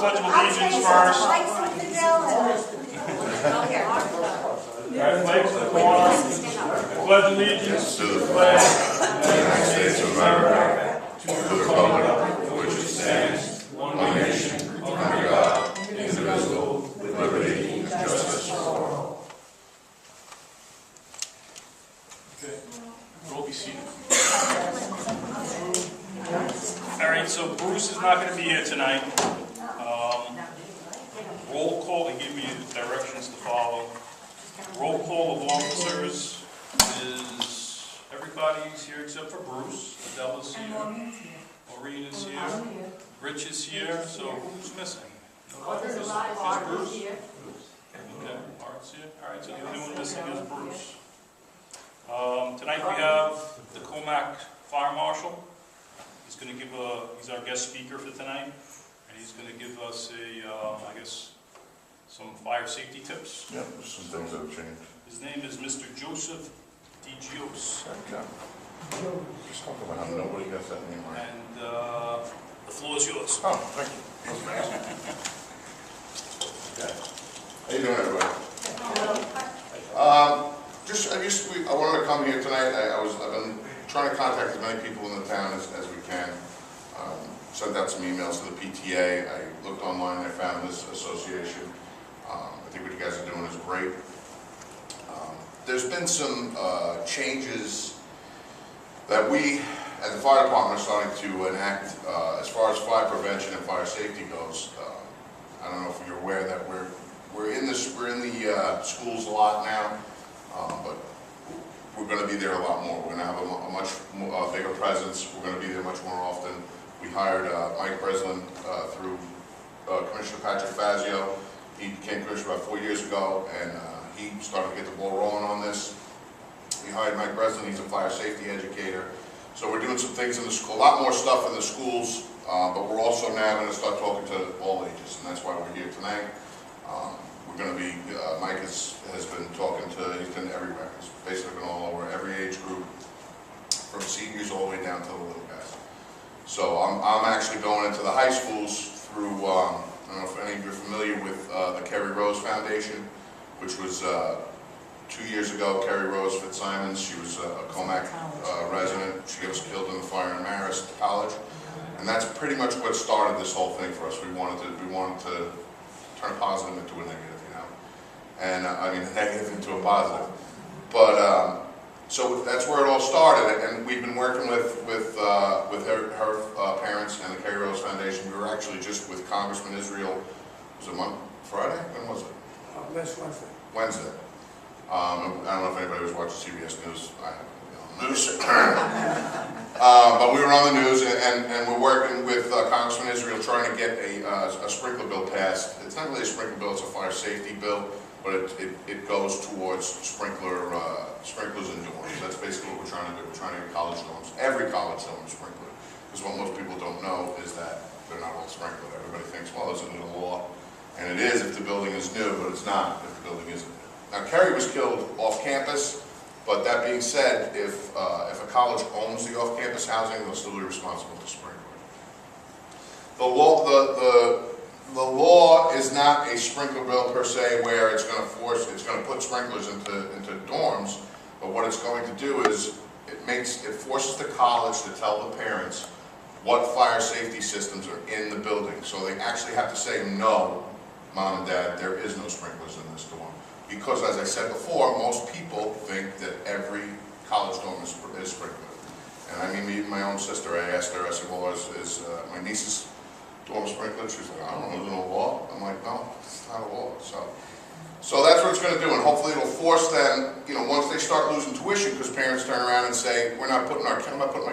Pledge of Allegiance first. I pledge allegiance to the flag of the United States of America, to the republic for which it stands, one nation, under God, indivisible, with liberty and justice for all. Okay, we'll be seated. All right, so Bruce is not going to be here tonight. Roll call, they give me directions to follow. Roll call of officers is everybody's here except for Bruce. Adela's here. Maureen is here. Rich is here. So who's missing? Is Bruce? Okay, Art's here. All right, so the only one missing is Bruce. Tonight we have the Commack Fire Marshal. He's going to give he's our guest speaker for tonight, and he's going to give us I guess, some fire safety tips. Yep, some things that have changed. His name is Mr. Joseph DiGios. Okay. Just talk about how nobody gets that name right. And the floor is yours. Oh, thank you. That's amazing. Okay. How you doing, everybody? I wanted to come here tonight. I've been trying to contact as many people in the town as we can. Sent out some emails to the PTA. I looked online and I found this association. I think what you guys are doing is great. There's been some changes that we, as the fire department, are starting to enact as far as fire prevention and fire safety goes. I don't know if you're aware that we're in the schools a lot now, but we're going to be there a lot more. We're going to have a much bigger presence. We're going to be there much more often. We hired Mike Breslin through Commissioner Patrick Fazio. He became commissioner about 4 years ago, and he started to get the ball rolling on this. We hired Mike Breslin. He's a fire safety educator. So we're doing some things in the school, a lot more stuff in the schools, but we're also now going to start talking to all ages, and that's why we're here tonight. We're going to be, Mike has been talking to, he's been everywhere. He's basically been all over, every age group, from seniors all the way down to the little guys. So I'm actually going into the high schools through, I don't know if any of you are familiar with the Kerry Rose Foundation, which was 2 years ago. Kerry Rose Fitzsimons, she was a Commack resident. She was killed in the fire in Marist College, and that's pretty much what started this whole thing for us. We wanted to turn a positive into a negative, you know, and I mean a negative into a positive. But so that's where it all started, and we've been working with her parents and the Kerry Rose Foundation. We were actually just with Congressman Israel. Was it Friday? When was it? Last Wednesday. Wednesday. I don't know if anybody was watching CBS News. I have news. But we were on the news, and we're working with Congressman Israel trying to get a sprinkler bill passed. It's not really a sprinkler bill; it's a fire safety bill, but it goes towards sprinklers in dorms. That's basically what we're trying to do. We're trying to get college dorms, every college dorm sprinkler. Because what most people don't know is that they're not all sprinkled. Everybody thinks, well, isn't it a law? And it is if the building is new, but it's not if the building isn't new. Now, Kerry was killed off campus, but that being said, if a college owns the off-campus housing, they'll still be responsible to sprinkle it. The law is not a sprinkler bill per se, where it's going to put sprinklers into dorms. But what it's going to do is it forces the college to tell the parents what fire safety systems are in the building. So they actually have to say, no, Mom and Dad, there is no sprinklers in this dorm. Because, as I said before, most people think that every college dorm is sprinkled. And I mean, even my own sister, I asked her, I said, well, is my niece's dorm sprinkled? She's like, I don't know, is it a law? I'm like, no, it's not a law. So that's what it's going to do, and hopefully it'll force them, you know, once they start losing tuition, because parents turn around and say, I'm not putting my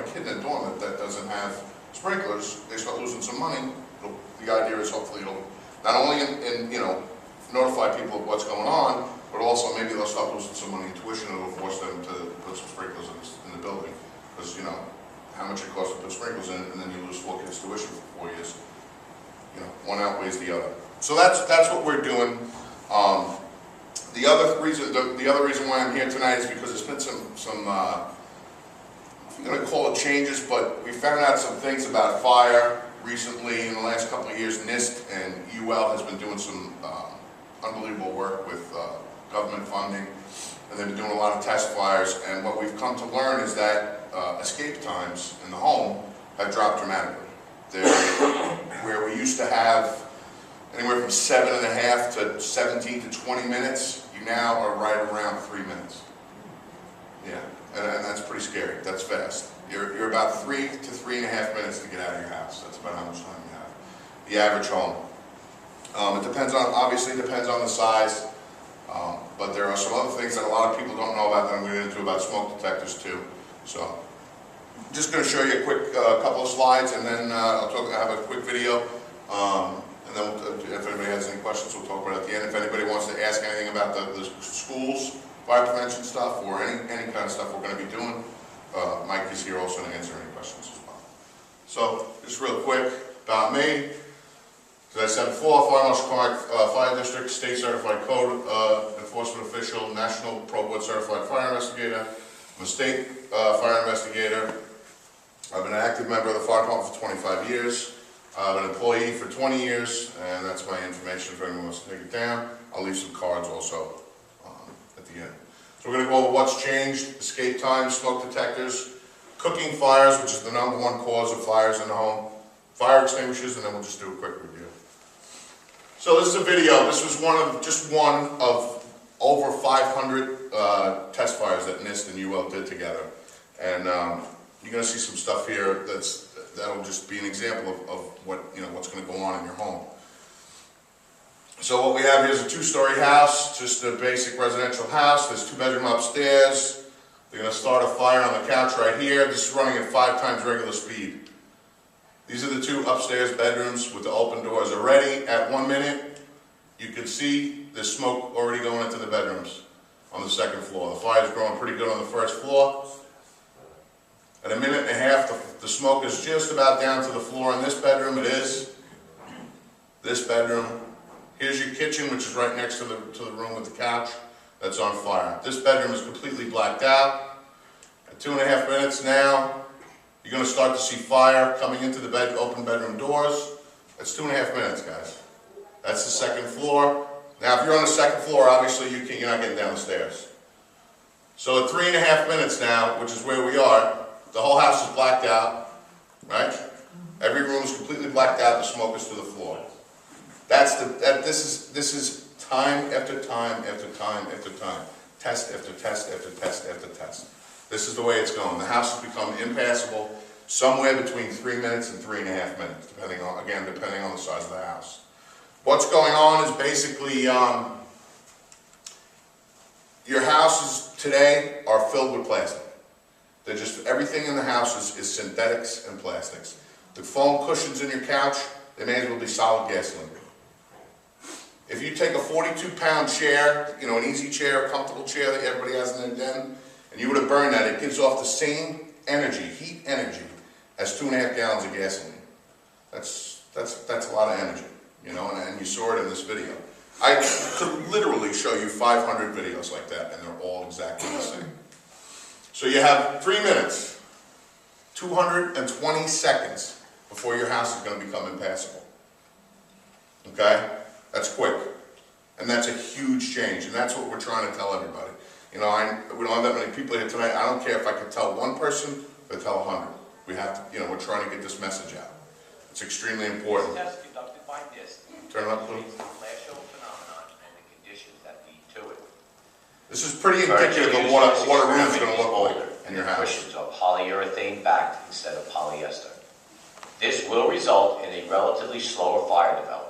kid in a dorm that doesn't have sprinklers, they start losing some money. The idea is hopefully it'll not only notify people of what's going on, but also maybe they'll start losing some money in tuition, and it'll force them to put some sprinklers in the building. Because, you know, how much it costs to put sprinklers in, and then you lose 4 kids' tuition for 4 years. You know, one outweighs the other. So that's what we're doing. The other reason why I'm here tonight is because there's been some I'm going to call it changes, but we found out some things about fire recently, in the last couple of years, NIST and UL has been doing some unbelievable work with government funding, and they've been doing a lot of test fires, and what we've come to learn is that escape times in the home have dropped dramatically. Where we used to have anywhere from 7.5 to 17 to 20 minutes, you now are right around 3 minutes. Yeah, and that's pretty scary. That's fast. You're about 3 to 3.5 minutes to get out of your house. That's about how much time you have. The average home. It depends on, obviously depends on the size, but there are some other things that a lot of people don't know about that I'm going to get into about smoke detectors too. So, I'm just going to show you a quick couple of slides, and then I'll have a quick video, and then if anybody has any questions, we'll talk about it at the end. If anybody wants to ask anything about the schools, fire prevention stuff, or any kind of stuff we're going to be doing, Mike is here also to answer any questions as well. So, just real quick about me. As I said before, Fire Marshal Comunity Fire District, State Certified Code Enforcement Official, National Pro Board Certified Fire Investigator. I'm a State Fire Investigator. I've been an active member of the Fire Department for 25 years. I've been an employee for 20 years, and that's my information if anyone wants to take it down. I'll leave some cards also at the end. So we're going to go over what's changed, escape times, smoke detectors, cooking fires, which is the #1 cause of fires in the home, fire extinguishers, and then we'll just do a quick review. So this is a video. This was just one of over 500 test fires that NIST and UL did together. And you're going to see some stuff here that'll just be an example of what's going to go on in your home. So what we have here is a 2-story house, just a basic residential house. There's 2-bedroom upstairs. They're going to start a fire on the couch right here. This is running at 5 times regular speed. These are the 2 upstairs bedrooms with the open doors. Already at 1 minute, you can see the smoke already going into the bedrooms on the 2nd floor. The fire's growing pretty good on the 1st floor. At 1.5 minutes, the smoke is just about down to the floor in this bedroom. It is. This bedroom. Here's your kitchen, which is right next to the room with the couch. That's on fire. This bedroom is completely blacked out. At 2.5 minutes now, you're going to start to see fire coming into the open bedroom doors. That's 2.5 minutes, guys. That's the 2nd floor. Now, if you're on the 2nd floor, obviously you're not getting down the stairs. So at 3.5 minutes now, which is where we are, the whole house is blacked out, right? Every room is completely blacked out. The smoke is to the floor. This is time after time after time after time. Test after test after test after test. This is the way it's going. The house has become impassable somewhere between 3 minutes and 3.5 minutes, depending on the size of the house. What's going on is basically your houses today are filled with plastic. They're just, everything in the house is synthetics and plastics. The foam cushions in your couch, they may as well be solid gasoline. If you take a 42-pound chair, an easy chair, a comfortable chair that everybody has in their den, and you were to burn that, it gives off the same energy, heat energy, as 2.5 gallons of gasoline. That's a lot of energy, and you saw it in this video. I could literally show you 500 videos like that, and they're all exactly the same. So you have 3 minutes, 220 seconds before your house is going to become impassable. Okay? That's quick. And that's a huge change, and that's what we're trying to tell everybody. We don't have that many people here tonight. I don't care if I could tell one person or tell 100. We have to, we're trying to get this message out. It's extremely important. Test conducted by NIST. Turn it up, please. The flash-over phenomenon and the conditions that lead to it. This is pretty indicative of what a room is going to look like in your house. Cushions are polyurethane backed instead of polyester. This will result in a relatively slower fire development.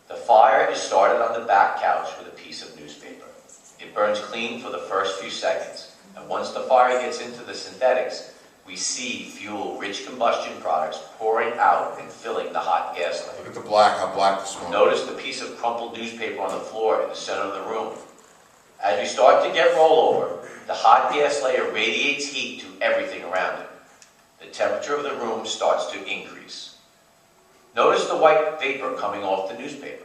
The fire is started on the back couch with a piece of newspaper. It burns clean for the first few seconds, and once the fire gets into the synthetics, we see fuel-rich combustion products pouring out and filling the hot gas line. Look at how black the smoke is. Notice the piece of crumpled newspaper on the floor in the center of the room. As we start to get rollover, the hot gas layer radiates heat to everything around it. The temperature of the room starts to increase. Notice the white vapor coming off the newspaper.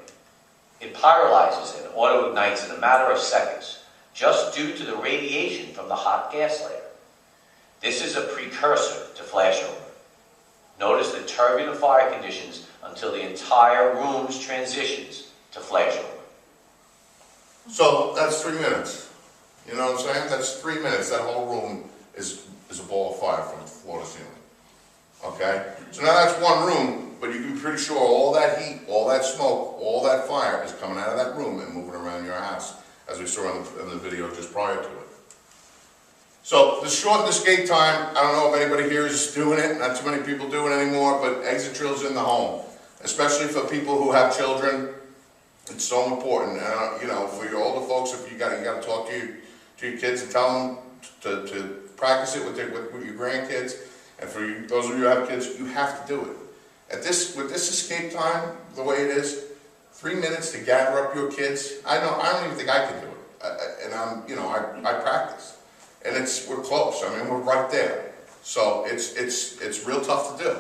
It pyrolyzes and auto-ignites in a matter of seconds, just due to the radiation from the hot gas layer. This is a precursor to flashover. Notice the turbulent fire conditions until the entire room transitions to flash over. So that's 3 minutes. You know what I'm saying? That's 3 minutes. That whole room is a ball of fire from floor to ceiling. Okay? So now that's one room, but you can be pretty sure all that heat, all that smoke, all that fire is coming out of that room and moving around your house, as we saw in the video just prior to it. So the shortened escape time, I don't know if anybody here is doing it, not too many people do it anymore, but exit drills in the home, especially for people who have children. It's so important. You know, for your older folks, if you got to talk to your kids and tell them to practice it with your grandkids. And for those of you who have kids, you have to do it. With this escape time, the way it is, 3 minutes to gather up your kids. I don't even think I can do it. I practice. And we're close. I mean, we're right there. So it's real tough to do.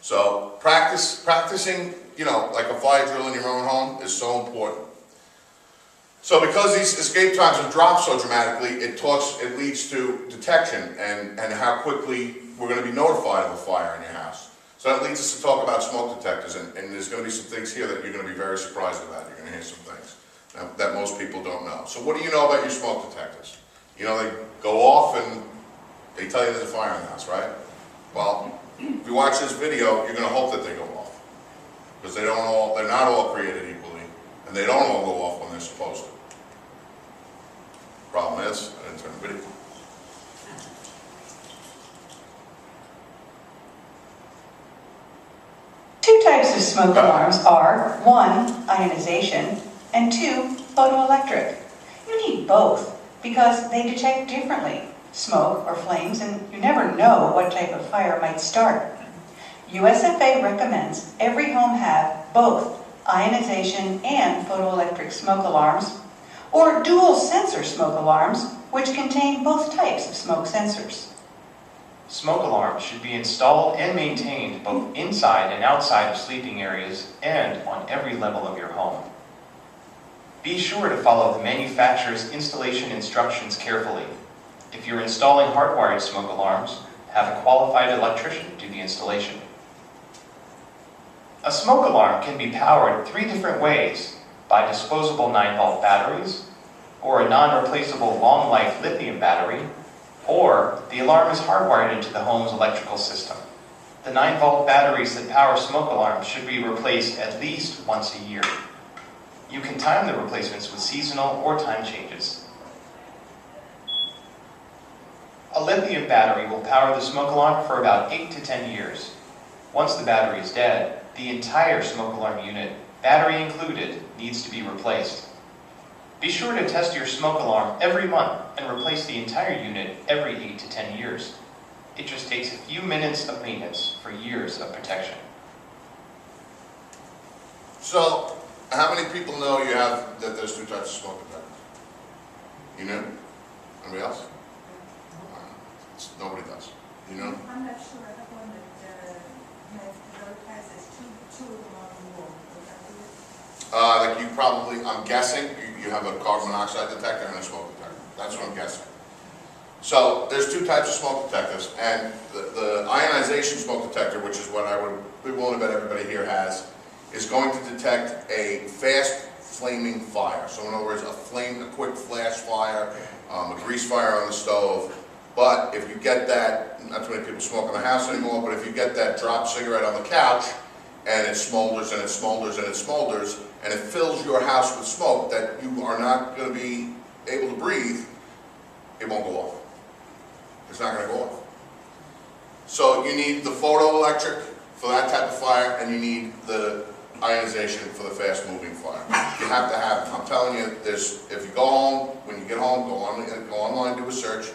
So practicing, like a fire drill in your own home is so important. So because these escape times have dropped so dramatically, it leads to detection and how quickly we're going to be notified of a fire in your house. So that leads us to talk about smoke detectors, and there's going to be some things here that you're going to be very surprised about. You're going to hear some things that most people don't know. So what do you know about your smoke detectors? They go off and they tell you there's a fire in the house, right? Well, if you watch this video, you're going to hope that they go off. Because they're not all created equally, and they don't all go off when they're supposed to. Problem is, I didn't turn the video. Two types of smoke alarms are, 1, ionization, and 2, photoelectric. You need both because they detect differently, smoke or flames, and you never know what type of fire might start. USFA recommends every home have both ionization and photoelectric smoke alarms, or dual sensor smoke alarms, which contain both types of smoke sensors. Smoke alarms should be installed and maintained both inside and outside of sleeping areas and on every level of your home. Be sure to follow the manufacturer's installation instructions carefully. If you're installing hardwired smoke alarms, have a qualified electrician do the installation. A smoke alarm can be powered 3 different ways: by disposable 9-volt batteries, or a non-replaceable long-life lithium battery, or the alarm is hardwired into the home's electrical system. The 9-volt batteries that power smoke alarms should be replaced at least once a year. You can time the replacements with seasonal or time changes. A lithium battery will power the smoke alarm for about 8 to 10 years. Once the battery is dead, the entire smoke alarm unit, battery included, needs to be replaced. Be sure to test your smoke alarm every month and replace the entire unit every 8 to 10 years. It just takes a few minutes of maintenance for years of protection. So, how many people know that there's 2 types of smoke detectors? You know? Anybody else? Nobody does. You know? I'm not sure. I have one that has two of them on the wall. Like you probably, I'm guessing, you have a carbon monoxide detector and a smoke detector. That's what I'm guessing. So there's 2 types of smoke detectors, and the ionization smoke detector, which is what I would be willing to bet everybody here has, is going to detect a fast flaming fire. So in other words, a quick flash fire, a grease fire on the stove. But if you get that, not too many people smoke in the house anymore, but if you get that dropped cigarette on the couch, and it smolders and it smolders and it smolders, and it fills your house with smoke that you are not going to be able to breathe, it won't go off. It's not going to go off. So you need the photoelectric for that type of fire, and you need the ionization for the fast-moving fire. You have to have them. I'm telling you, if you go home, when you get home, go online, do a search.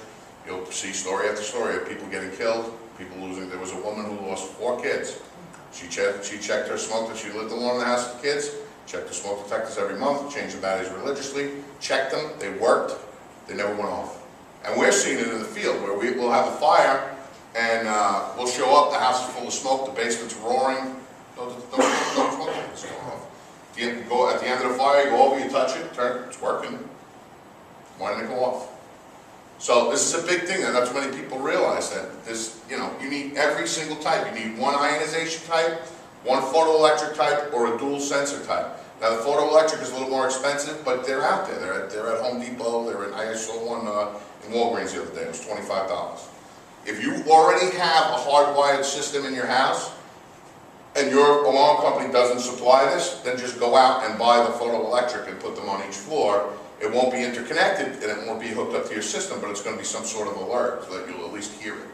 You'll see story after story of people getting killed, people losing. There was a woman who lost 4 kids. She checked her smoke that she lived alone in the house with the kids, checked the smoke detectors every month, changed the batteries religiously, checked them, they worked, they never went off. And we're seeing it in the field where we'll have a fire and we'll show up, the house is full of smoke, the basement's roaring, no smoke detectors going off. At the end of the fire, you go over, you touch it, it's working. Why didn't it go off? So this is a big thing, and not too many people realize that this, you need every single type. You need one ionization type, one photoelectric type, or a dual sensor type. Now the photoelectric is a little more expensive, but they're out there. They're at Home Depot. I saw one in Walgreens the other day. It was $25. If you already have a hardwired system in your house, and your alarm company doesn't supply this, then just go out and buy the photoelectric and put them on each floor. It won't be interconnected and it won't be hooked up to your system, but it's going to be some sort of alert so that you'll at least hear it.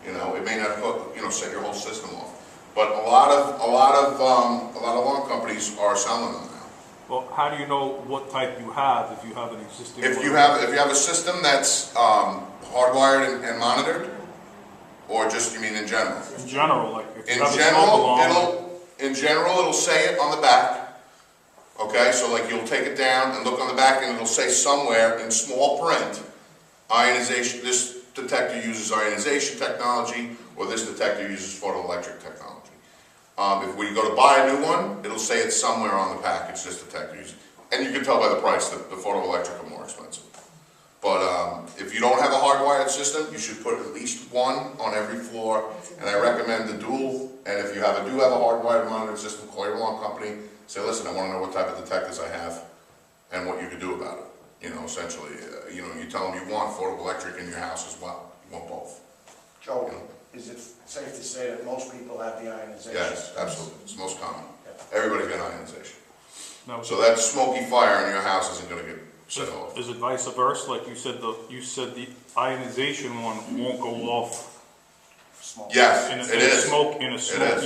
It may not hook, set your whole system off. But a lot of alarm companies are selling them now. Well, how do you know what type you have if you have an existing? If you have a system that's hardwired and monitored, or just you mean in general? In general, like if you In have a smoke alarm. general, it'll say it on the back. Okay, so like you'll take it down and look on the back and it'll say somewhere in small print, ionization, this detector uses ionization technology, or this detector uses photoelectric technology. If we go to buy a new one, it'll say it's somewhere on the package, this detector uses. And you can tell by the price that the photoelectric are more expensive. But if you don't have a hardwired system, you should put at least one on every floor. And I recommend the dual. And if you do have a hardwired monitored system, call your alarm company. Say, listen, I want to know what type of detectors I have and what you can do about it. Essentially, you tell them you want photoelectric in your house as well. You want both. Joe, is it safe to say that most people have the ionization? Yes, absolutely. It's most common. Everybody's got ionization. No, So that smoky fire in your house isn't going to get set off. is it vice versa? Like you said the ionization one won't go off Yes, in a is. smoky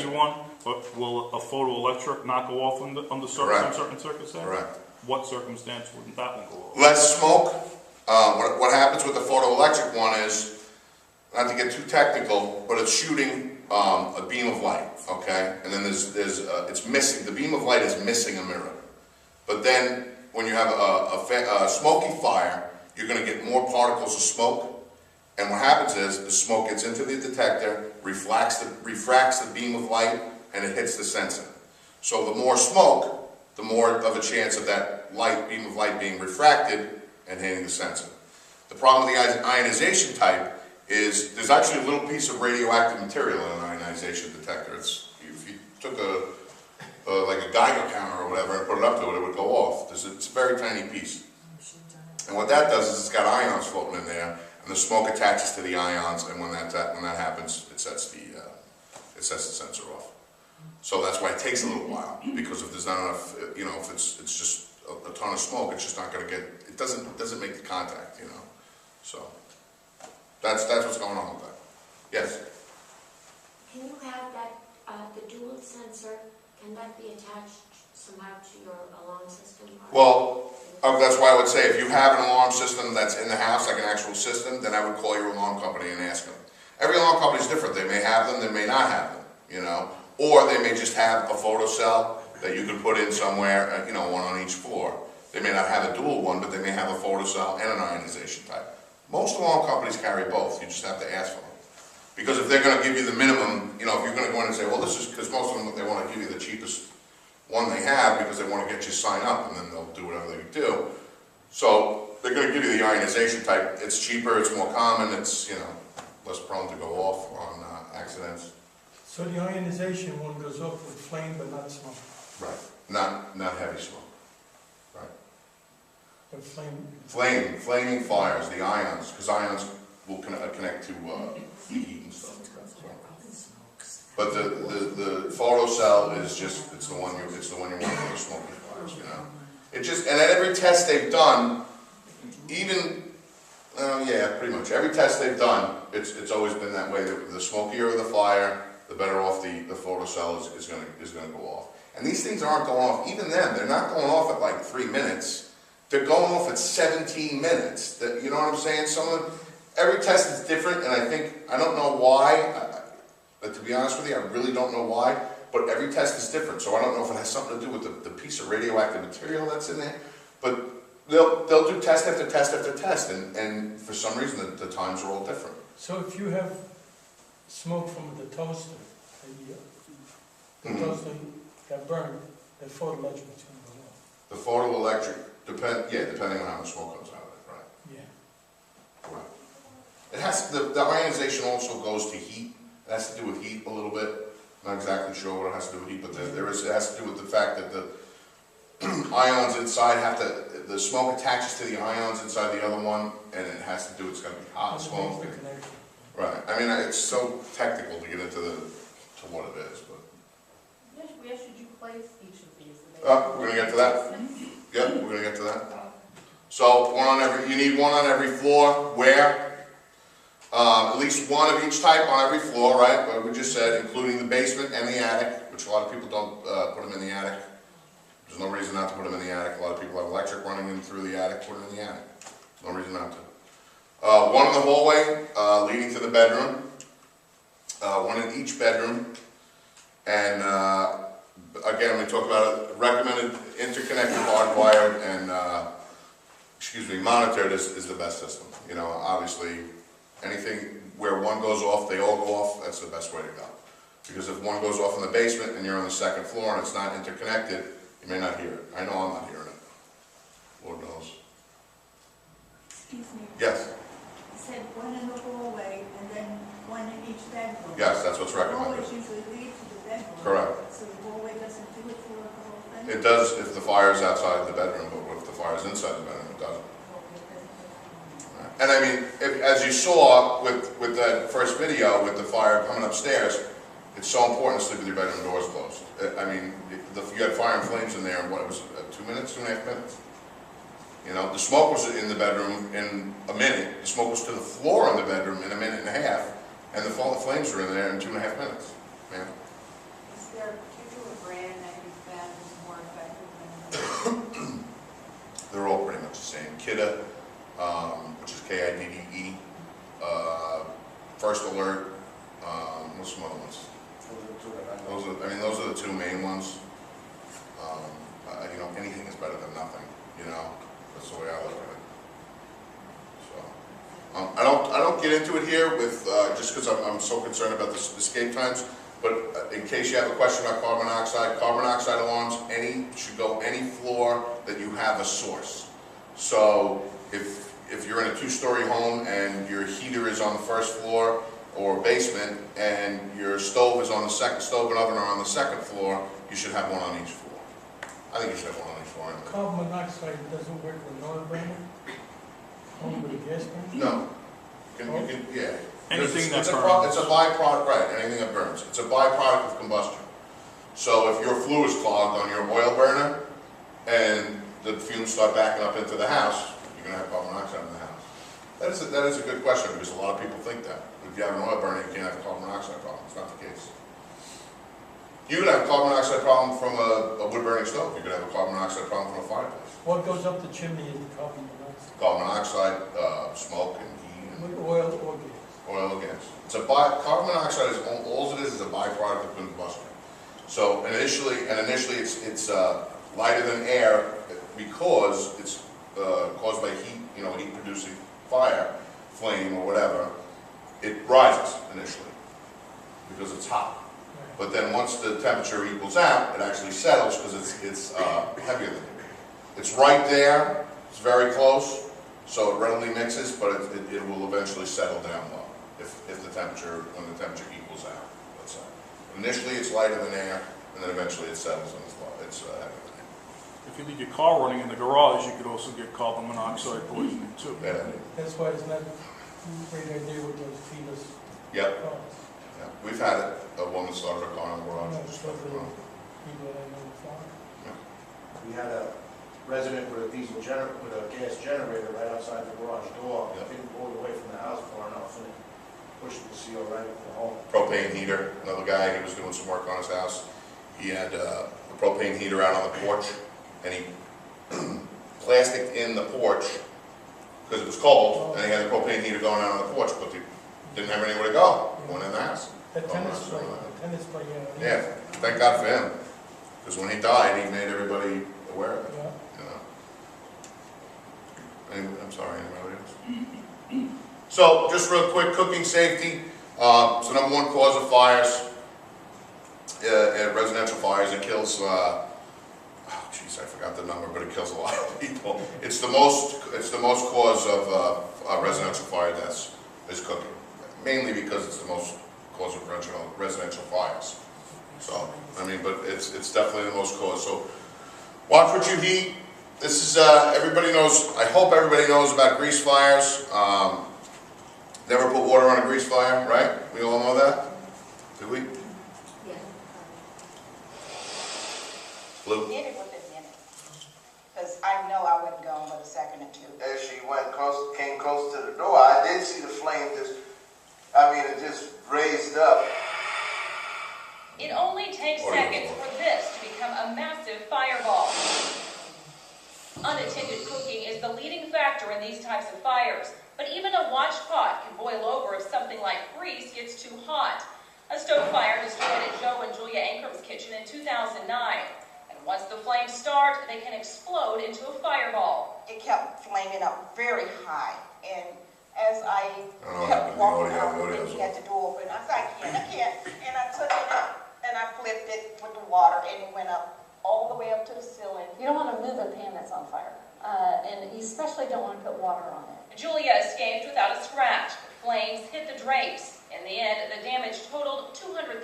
one, but will a photoelectric not go off under certain circumstances? Correct. What circumstance wouldn't that one go off? Less smoke. What happens with the photoelectric one is, not to get too technical, but it's shooting a beam of light, okay? And then it's missing, the beam of light is missing a mirror. But then when you have a smoky fire, you're going to get more particles of smoke. And what happens is the smoke gets into the detector, refracts the beam of light, and it hits the sensor. So the more smoke, the more of a chance of that beam of light being refracted and hitting the sensor. The problem with the ionization type is there's actually a little piece of radioactive material in an ionization detector. If you took like a Geiger counter or whatever and put it up to it, it would go off. It's a very tiny piece. And what that does is it's got ions floating in there, and the smoke attaches to the ions, and when that happens, it sets the sensor off. So that's why it takes a little while, because if there's not enough, if it's just a ton of smoke, it's just not going to get, it doesn't make the contact, So that's what's going on with that. Yes? Can you have that, the dual sensor, can that be attached somehow to your alarm system? Well, that's why I would say if you have an alarm system that's in the house, like an actual system, then I would call your alarm company and ask them. Every alarm company is different. They may have them, they may not have them, Or they may just have a photocell that you can put in somewhere, one on each floor. They may not have a dual one, but they may have a photocell and an ionization type. Most alarm companies carry both. You just have to ask for them. Because if they're going to give you the minimum, if you're going to go in and say, well, this is, because most of them, they want to give you the cheapest one they have because they want to get you to sign up, and then they'll do whatever they do. So they're going to give you the ionization type. It's cheaper, it's more common, it's, less prone to go off on accidents. So the ionization one goes off with flame but not smoke? Right. Not heavy smoke. Right. But flame? Flaming fires, the ions, because ions will connect to the heat and stuff like that. So. But the photocell is just, it's the one you want for the smoky fires, It just, and at every test they've done, even, pretty much every test they've done, it's always been that way. The smokier the fire, the better off the photocell is going to go off. And these things aren't going off, even then, they're not going off at like 3 minutes. They're going off at 17 minutes. You know what I'm saying? Every test is different, and I don't know why. To be honest with you, I really don't know why, but every test is different, so I don't know if it has something to do with the piece of radioactive material that's in there, but they'll do test after test after test, and for some reason the times are all different. So if you have smoke from the toaster, the toaster got burned, the photoelectric's going to go off? The photoelectric, depending on how much smoke comes out of it, right? Yeah. Right. has, the ionization also goes to heat. It has to do with heat a little bit. Not exactly sure what it has to do with heat, but it has to do with the fact that the ions inside have to, the smoke attaches to the ions inside the other one, and it has to do, it's gonna be hot smoke. Makes the connection. Right, I mean, it's so technical to get into to what it is, but. Where should you place each of these? We're gonna get to that. Yep, we're gonna get to that. So, you need one on every floor, where? At least one of each type on every floor, right? What we just said, including the basement and the attic, which a lot of people don't put them in the attic. There's no reason not to put them in the attic. A lot of people have electric running in through the attic, put them in the attic. No reason not to. One in the hallway, leading to the bedroom. One in each bedroom. And again, we talked about it, recommended interconnected, hardwired, and monitored is the best system. You know, obviously, anything where one goes off, they all go off, that's the best way to go. Because if one goes off in the basement and you're on the second floor and it's not interconnected, you may not hear it. I know I'm not hearing it. Lord knows. Excuse me. Yes, You said one in the hallway and then one in each bedroom. yes, that's what's The recommended. hallways usually lead to the bedroom. Correct. So the hallway doesn't do it for the whole thing? It does if the fire's outside the bedroom, but if the fire's inside the bedroom, it doesn't. And I mean, as you saw with that first video with the fire coming upstairs, it's so important to sleep with your bedroom doors closed. I mean, you had fire and flames in there in what, it was 2 minutes, 2.5 minutes? You know, the smoke was in the bedroom in a minute, the smoke was to the floor in the bedroom in a minute and a half, and the flames were in there in 2.5 minutes. Man. Is there a particular brand that you found is more effective than another? They're all pretty much the same. Kidda, which is Kidde, First Alert, what's some other ones? Those are the two main ones. You know, anything is better than nothing, you know? That's the way I look at it. So, I don't get into it here with, just because I'm so concerned about the escape times, but in case you have a question about carbon monoxide alarms, should go any floor that you have a source. So, if you're in a 2-story home and your heater is on the first floor or basement and your stove is on the second, stove and oven are on the second floor, you should have one on each floor. I think you should have one on each floor. Carbon monoxide doesn't work with an oil burner? Only with a gas burner? No. Yeah. Anything that it's burns. a byproduct, right, anything that burns. It's a byproduct of combustion. So if your flue is clogged on your oil burner and the fumes start backing up into the house, you're going to have carbon monoxide in the house. That is a good question because a lot of people think that. If you have an oil burner, you can't have a carbon monoxide problem. It's not the case. You could have a carbon monoxide problem from a wood-burning stove. You could have a carbon monoxide problem from a fireplace. What goes up the chimney is the carbon monoxide? Carbon monoxide, smoke, and heat. With oil or gas? Oil and gas. Carbon monoxide is all it is a byproduct of combustion. So initially it's lighter than air because it's caused by heat, heat-producing fire, flame, or whatever. It rises initially because it's hot. But then once the temperature equals out, it actually settles because it's heavier than it. It's right there. It's very close, so it readily mixes, but it will eventually settle down low when the temperature equals out. Let's say initially it's lighter than air, and then eventually it settles and it's heavier than air. If you leave your car running in the garage, you could also get carbon monoxide poisoning too. Yeah. That's why it's not a great idea with those feelers. Yep. cars. Yeah. We've had it. A woman started her car in the garage. No, and it's just left it not on. people that know the farm. We had a resident with a gas generator right outside the garage door. Yeah. Didn't go away from the house far enough and it pushed the seal right into the home. Propane heater. Another guy, he was doing some work on his house. He had a propane heater out on the porch, and he plasticed in the porch because it was cold, and he had the propane heater going out on the porch, but he didn't have anywhere to go. Went in the house. That tennis player, Yeah, thank God for him, because when he died, he made everybody aware of it. Yeah. I'm sorry, anybody else? So, just real quick, cooking safety. So #1 cause of fires, residential fires, it kills, I forgot the number, but it kills a lot of people. It's the most cause of residential fire deaths is cooking. mainly because it's the most cause of residential fires. So, I mean, but it's definitely the most cause. So, watch what you heat. This is, everybody knows, I hope everybody knows about grease fires. Never put water on a grease fire, right? We all know that? Do we? Yeah. Blue? Hit it within minutes, because I know I wouldn't go but a second or two. As she came close to the door, I did see the flame it just raised up. It only takes seconds for this to become a massive fireball. Unattended cooking is the leading factor in these types of fires, but even a watch pot can boil over if something like grease gets too hot. A stove fire destroyed at Joe and Julia Ankram's kitchen in 2009. And once the flames start, they can explode into a fireball. It kept flaming up very high, and as I kept walking out, and he had the door open, I said, I can't, and I took it up, and I flipped it with the water, and it went up all the way up to the ceiling. You don't want to move a pan that's on fire, and you especially don't want to put water on it. Julia escaped without a scratch. Flames hit the drapes. In the end, the damage totaled $200,000.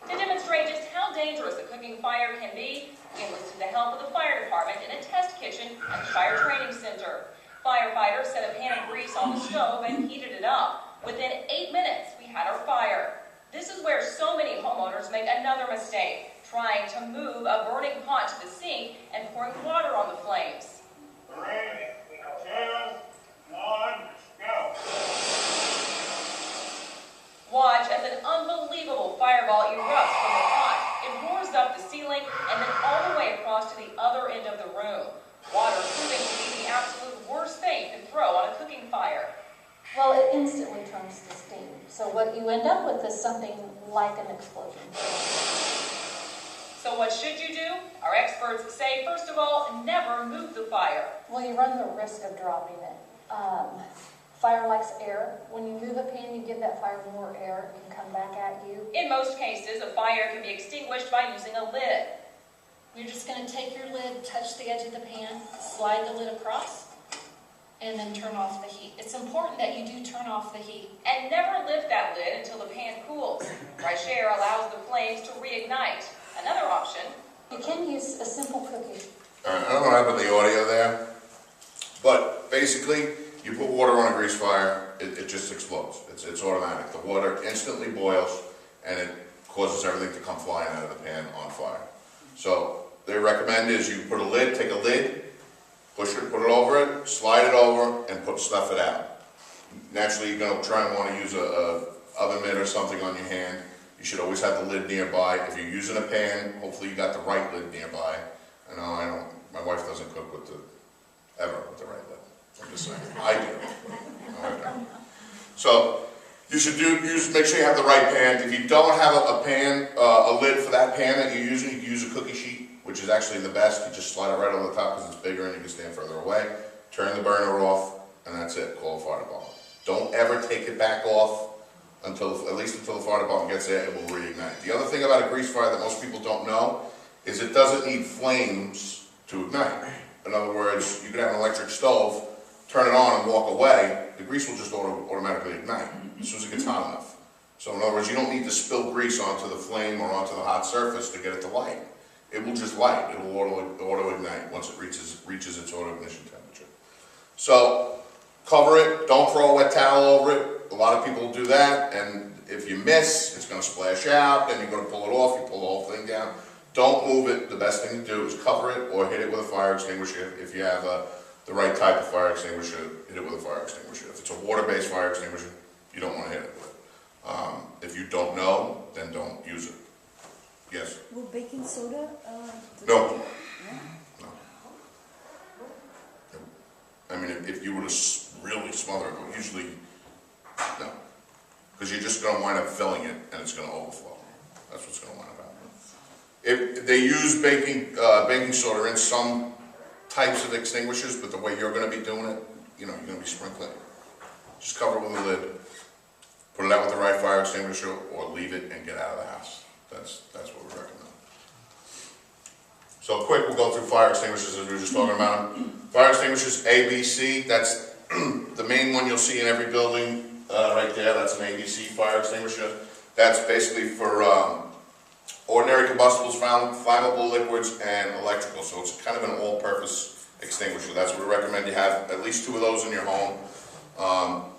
To demonstrate just how dangerous a cooking fire can be, we enlisted the help of the fire department in a test kitchen at the Fire Training Center. Firefighters set a pan of grease on the stove and heated it up. Within 8 minutes, we had our fire. This is where so many homeowners make another mistake, trying to move a burning pot to the sink and pouring water on the flames. 3, 2, 1, go. Watch as an unbelievable fireball erupts from the pot. It roars up the ceiling and then all the way across to the other end of the room. Water proving to be the absolute worst thing to throw on a cooking fire. Well, it instantly turns to steam. So what you end up with is something like an explosion. So what should you do? Our experts say, first of all, never move the fire. Well, you run the risk of dropping it. Fire likes air. When you move a pan, you give that fire more air. It can come back at you. In most cases, a fire can be extinguished by using a lid. You're just going to take your lid, touch the edge of the pan, slide the lid across, and then turn off the heat. It's important that you do turn off the heat. And never lift that lid until the pan cools. Fresh air allows the flames to reignite. Another option. You can use a simple cookie. I don't know what happened to the audio there, but basically, you put water on a grease fire, it just explodes. It's automatic. The water instantly boils, and it causes everything to come flying out of the pan on fire. So, they recommend is you put a lid, take a lid, push it, put it over it, slide it over, and stuff it out. Naturally, you're going to try and want to use a oven mitt or something on your hand. You should always have the lid nearby. If you're using a pan, hopefully you got the right lid nearby. My wife doesn't cook ever with the right lid. I'm just saying, I do. So, you should make sure you have the right pan. If you don't have a lid for that pan that you're using, you can use a cookie sheet, which is actually the best. You just slide it right on the top because it's bigger and you can stand further away. Turn the burner off, and that's it. Call a fire department. Don't ever take it back off at least until the fire department gets there. It will reignite. The other thing about a grease fire that most people don't know is it doesn't need flames to ignite. In other words, you could have an electric stove, turn it on and walk away, the grease will just automatically ignite as soon as it gets hot enough. So in other words, you don't need to spill grease onto the flame or onto the hot surface to get it to light. It will just light. It will auto-ignite once it reaches its auto-ignition temperature. So cover it. Don't throw a wet towel over it. A lot of people do that, and if you miss, it's going to splash out, then you're going to pull it off, you pull the whole thing down. Don't move it. The best thing to do is cover it or hit it with a fire extinguisher. If you have the right type of fire extinguisher, hit it with a fire extinguisher. If it's a water-based fire extinguisher, you don't want to hit it with it. If you don't know, then don't use it. Yes? Will baking soda? No. No. I mean, if you were to really smother it, but usually, no. Because you're just going to wind up filling it, and it's going to overflow. That's what's going to wind up happening. If they use baking soda in some types of extinguishers, but the way you're going to be doing it, you're going to be sprinkling it. Just cover it with a lid, put it out with the right fire extinguisher, or leave it and get out of the house. That's what we recommend. So quick, we'll go through fire extinguishers as we were just talking about them. Fire extinguishers A, B, C, that's the main one you'll see in every building. right there, that's an ABC fire extinguisher. That's basically for ordinary combustibles, flammable liquids, and electrical. So it's kind of an all-purpose extinguisher. That's what we recommend you have at least 2 of those in your home.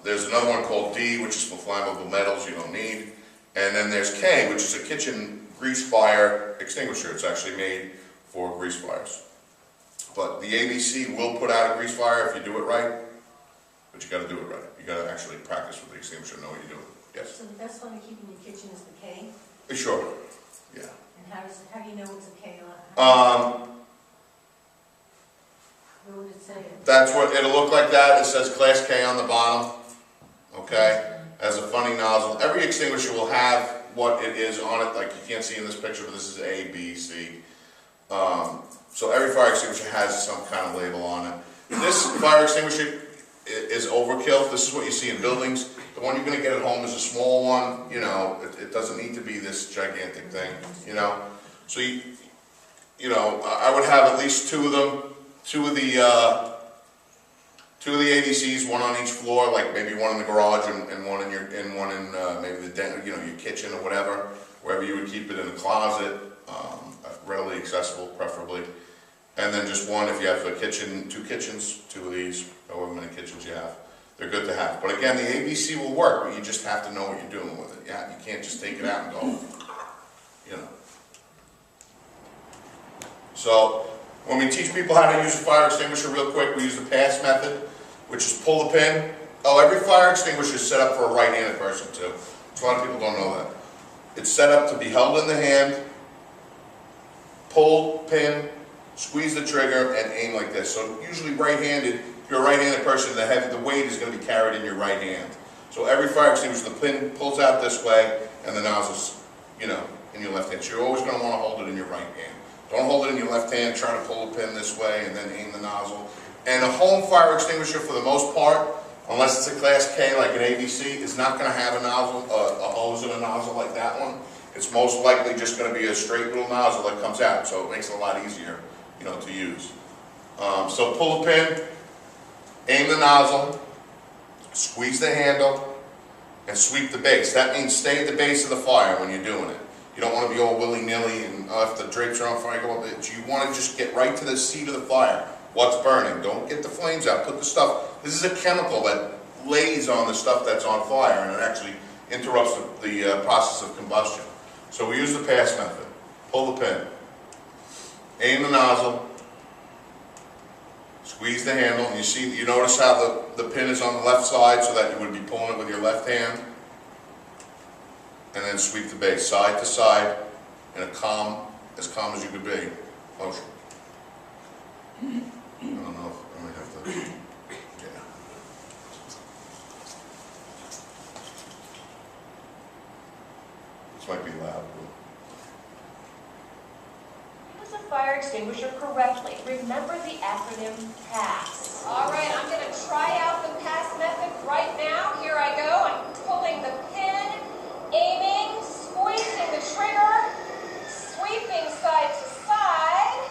There's another one called D, which is for flammable metals you don't need. And then there's K, which is a kitchen grease fire extinguisher. It's actually made for grease fires. But the ABC will put out a grease fire if you do it right, but you got to do it right. You got to actually practice with the extinguisher, know what you're doing. Yes? So the best one to keep in your kitchen is the K? Sure. Yeah. And how do you know it's a K? What would it say? That's what it'll look like. That it says Class K on the bottom. Okay, has a funny nozzle. Every extinguisher will have what it is on it. Like you can't see in this picture, but this is A, B, C. So every fire extinguisher has some kind of label on it. This fire extinguisher is overkill. This is what you see in buildings. The one you're going to get at home is a small one. You know, it doesn't need to be this gigantic thing. You know, so I would have at least 2 of them. 2 of the ADCs, one on each floor, like maybe one in the garage and one in maybe the den, your kitchen or whatever, wherever you would keep it, in a closet, readily accessible, preferably. And then just one if you have a kitchen, 2 kitchens, 2 of these, however many kitchens you have. They're good to have. But again, the ABC will work, but you just have to know what you're doing with it. Yeah, you can't just take it out and go, So, when we teach people how to use a fire extinguisher real quick, we use the pass method, which is pull the pin. Oh, every fire extinguisher is set up for a right-handed person too. So a lot of people don't know that. It's set up to be held in the hand, pull pin, squeeze the trigger, and aim like this. So usually right-handed, if you're a right-handed person, the weight is going to be carried in your right hand. So every fire extinguisher, the pin pulls out this way, and the nozzle's, in your left hand. So you're always going to want to hold it in your right hand. Don't hold it in your left hand, try to pull the pin this way and then aim the nozzle. And a home fire extinguisher, for the most part, unless it's a Class K like an ABC, is not going to have a nozzle, a hose and a nozzle like that one. It's most likely just going to be a straight little nozzle that comes out, so it makes it a lot easier, to use. So pull the pin, aim the nozzle, squeeze the handle, and sweep the base. That means stay at the base of the fire when you're doing it. You don't want to be all willy-nilly and if the drapes are on fire, go up. You want to just get right to the seat of the fire. What's burning? Don't get the flames out. Put the stuff. This is a chemical that lays on the stuff that's on fire, and it actually interrupts the process of combustion. So we use the pass method. Pull the pin. Aim the nozzle. Squeeze the handle. And you notice how the pin is on the left side so that you would be pulling it with your left hand. And then sweep the base side to side in a as calm as you could be, motion. I don't know if I might have to, yeah. This might be loud. Use a fire extinguisher correctly. Remember the acronym PASS. All right, I'm going to try out the pass method right now. Here I go. I'm pulling the pin, aiming, squeezing the trigger, sweeping side to side,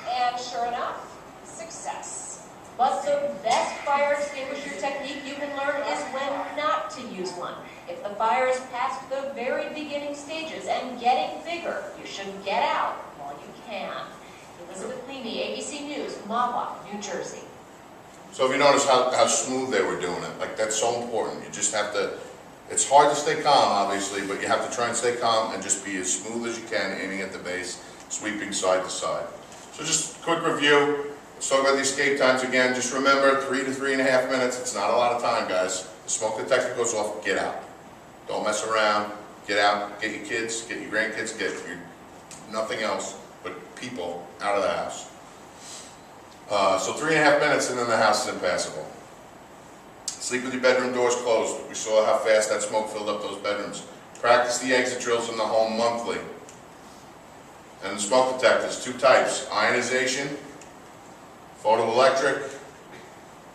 and sure enough, success. But the best fire extinguisher technique you can learn is when not to use one. If the fire is past the very beginning stages and getting bigger, you should get out while you can. Elizabeth Leamy, ABC News, Mahwah, New Jersey. So if you notice how smooth they were doing it, like that's so important. You just have to, it's hard to stay calm obviously, but you have to try and stay calm and just be as smooth as you can, aiming at the base, sweeping side to side. So just a quick review. Let's talk about the escape times again. Just remember, 3 to 3.5 minutes. It's not a lot of time, guys. The smoke detector goes off, get out. Don't mess around. Get out, get your kids, get your grandkids, get your nothing else but people out of the house. So 3.5 minutes and then the house is impassable. Sleep with your bedroom doors closed. We saw how fast that smoke filled up those bedrooms. Practice the exit drills in the home monthly. And the smoke detectors, 2 types, ionization, photoelectric.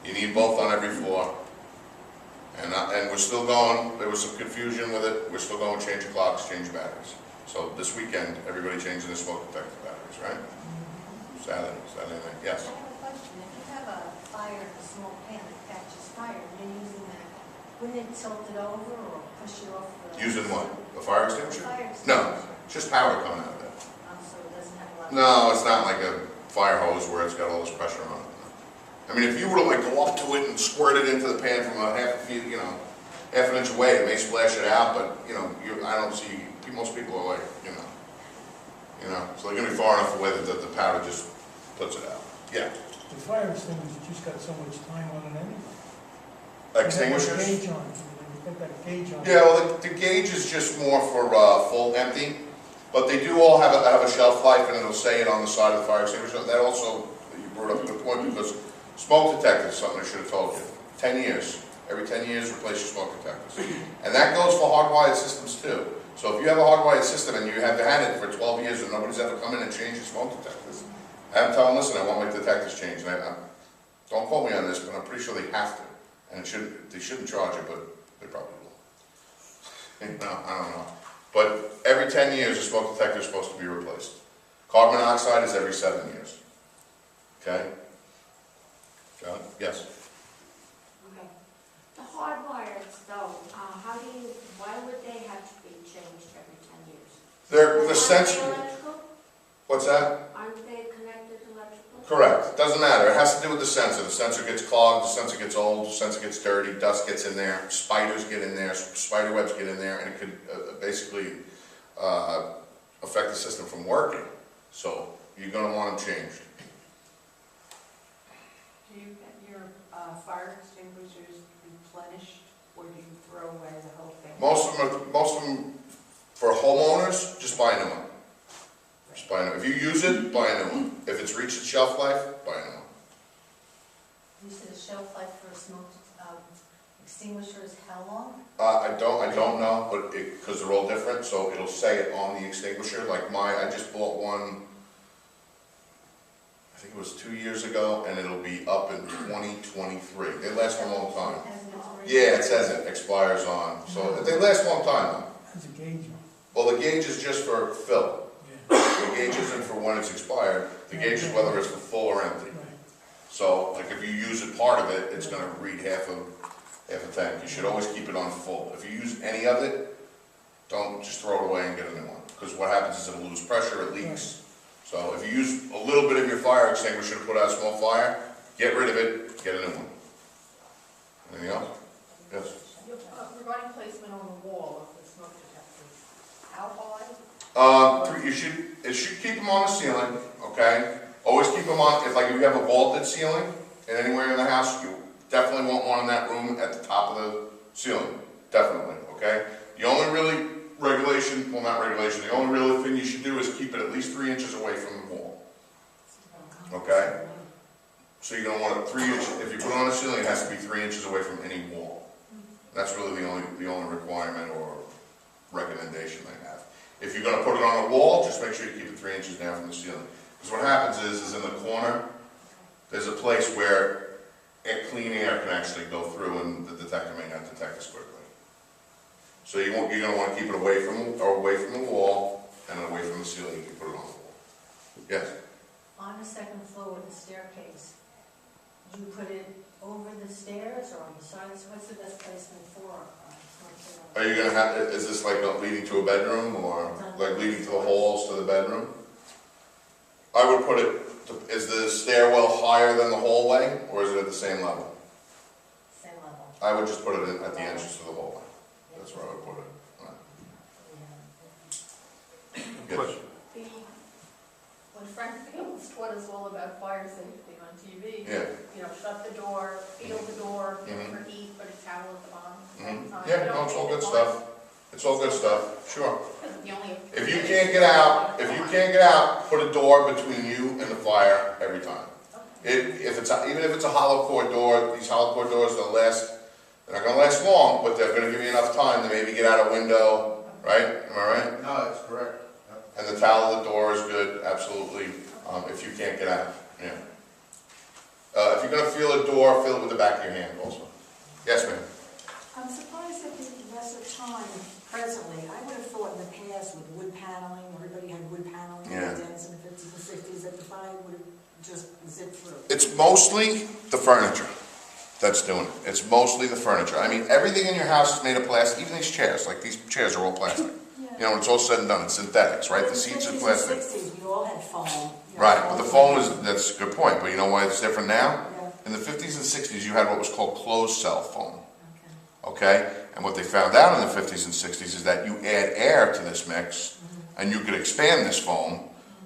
You need both on every floor. And we're still going, there was some confusion with it, we're still going change clocks, change batteries. So this weekend, everybody changing the smoke detector batteries, right? Saturday night, yes? I have a question. If you have a fire in a small pan that catches fire, and you're using that Wouldn't it tilt it over or push it off the... Using what? The fire extinguisher? Fire No, extinguisher. it's just power coming out of it. So it doesn't have a lot of... No, it's not like a fire hose where it's got all this pressure on it. I mean, if you were to like go up to it and squirt it into the pan from a half an inch away, it may splash it out, but I don't see, most people are like, so they're gonna be far enough away that the powder just puts it out. Yeah. The fire extinguisher just got so much time on it anyway. Extinguishers? You have a gauge on it. You put that gauge on it. Yeah, well, the gauge is just more for full empty, but they do all have a shelf life, and it'll say it on the side of the fire extinguisher. That also, you brought up a good point, because smoke detectors, something I should have told you. 10 years. Every 10 years, replace your smoke detectors. And that goes for hardwired systems too. So if you have a hardwired system and you have had it for 12 years and nobody's ever come in and changed your smoke detectors, I have to tell them, listen, I want my detectors changed. And don't quote me on this, but I'm pretty sure they have to. And they shouldn't charge you, but they probably will. I don't know. But every 10 years, a smoke detector is supposed to be replaced. Carbon monoxide is every 7 years. Okay? John? Yes? Okay. The hardwired though, why would they have to be changed every 10 years? They're Aren't sensitive. they electrical? What's that? Aren't they connected to electrical? Correct. Doesn't matter. It has to do with the sensor. The sensor gets clogged, the sensor gets old, the sensor gets dirty, dust gets in there, spiders get in there, spider webs get in there, and it could basically affect the system from working. So you're going to want them changed. Do you get your fire extinguishers replenished, or do you throw away the whole thing? Most of them for homeowners, just buy a new one. Just buy a new one. If you use it, buy a new one. If it's reached its shelf life, buy a new one. You said the shelf life for a smoke extinguisher is how long? I don't know, but because they're all different, so it'll say it on the extinguisher. Like mine, I just bought one, I think it was 2 years ago, and it'll be up in 2023. They last a long time. Yeah, it says it expires on, so they last a long time though. There's a gauge on. Well, the gauge is just for fill. The gauge isn't for when it's expired. The gauge is whether it's for full or empty. So, like if you use it part of it, it's going to read half a tank. You should always keep it on full. If you use any of it, don't just throw it away and get a new one. Because what happens is it'll lose pressure, it leaks. So if you use a little bit of your fire extinguisher to put out a small fire, get rid of it, get a new one. Anything else? Yes. Regarding placement on the wall of the smoke detectors, how high? It should keep them on the ceiling, okay? Always keep them on, if you have a vaulted ceiling, and anywhere in the house, you definitely want one in that room at the top of the ceiling, definitely, okay? The only really regulation, well not regulation, the only real thing you should do is keep it at least 3 inches away from the wall, okay? So you're going to want it 3 inches, if you put it on the ceiling, it has to be 3 inches away from any wall. That's really the only requirement or recommendation they have. If you're going to put it on a wall, just make sure you keep it 3 inches down from the ceiling. Because what happens is in the corner, there's a place where clean air can actually go through and the detector may not detect as quickly. So you're going to want to keep it away from the wall and away from the ceiling. You can put it on the wall. Yes? On the second floor with the staircase, do you put it over the stairs or on the sides? What's the best placement for? Are you going to have, is this like leading to a bedroom or like leading to the halls to the bedroom? I would put it, is the stairwell higher than the hallway or is it at the same level? Same level. I would just put it at the entrance to the hallway. That's where I would put it. Right. Question. When Frank Fields taught us all about fire safety on TV, shut the door, feel the door, look for heat, put a towel at the bottom. Yeah, no, it's all good stuff. It's all good stuff, sure. The only If you can't get out, put a door between you and the fire every time. Even if it's a hollow core door, these hollow core doors, they're not going to last long, but they're going to give you enough time to maybe get out a window, right? Am I right? No, that's correct. And the towel of the door is good, absolutely, if you can't get out, yeah. If you're going to feel a door, feel it with the back of your hand also. Yes, ma'am? I'm surprised at the lesser time presently. I would have thought in the past with wood paneling, everybody had wood paneling in the dens in the 50s and 60s, that the fire would have just zipped through. It's mostly the furniture. that's doing it. It's mostly the furniture. I mean, everything in your house is made of plastic, even these chairs. Like, these chairs are all plastic. You know, when it's all said and done, it's synthetics, right? The seats are plastic. In the 50s and 60s, we all had foam. Right, but the foam is, that's a good point, but you know why it's different now? In the 50s and 60s, you had what was called closed cell foam. Okay? And what they found out in the 50s and 60s is that you add air to this mix, and you could expand this foam.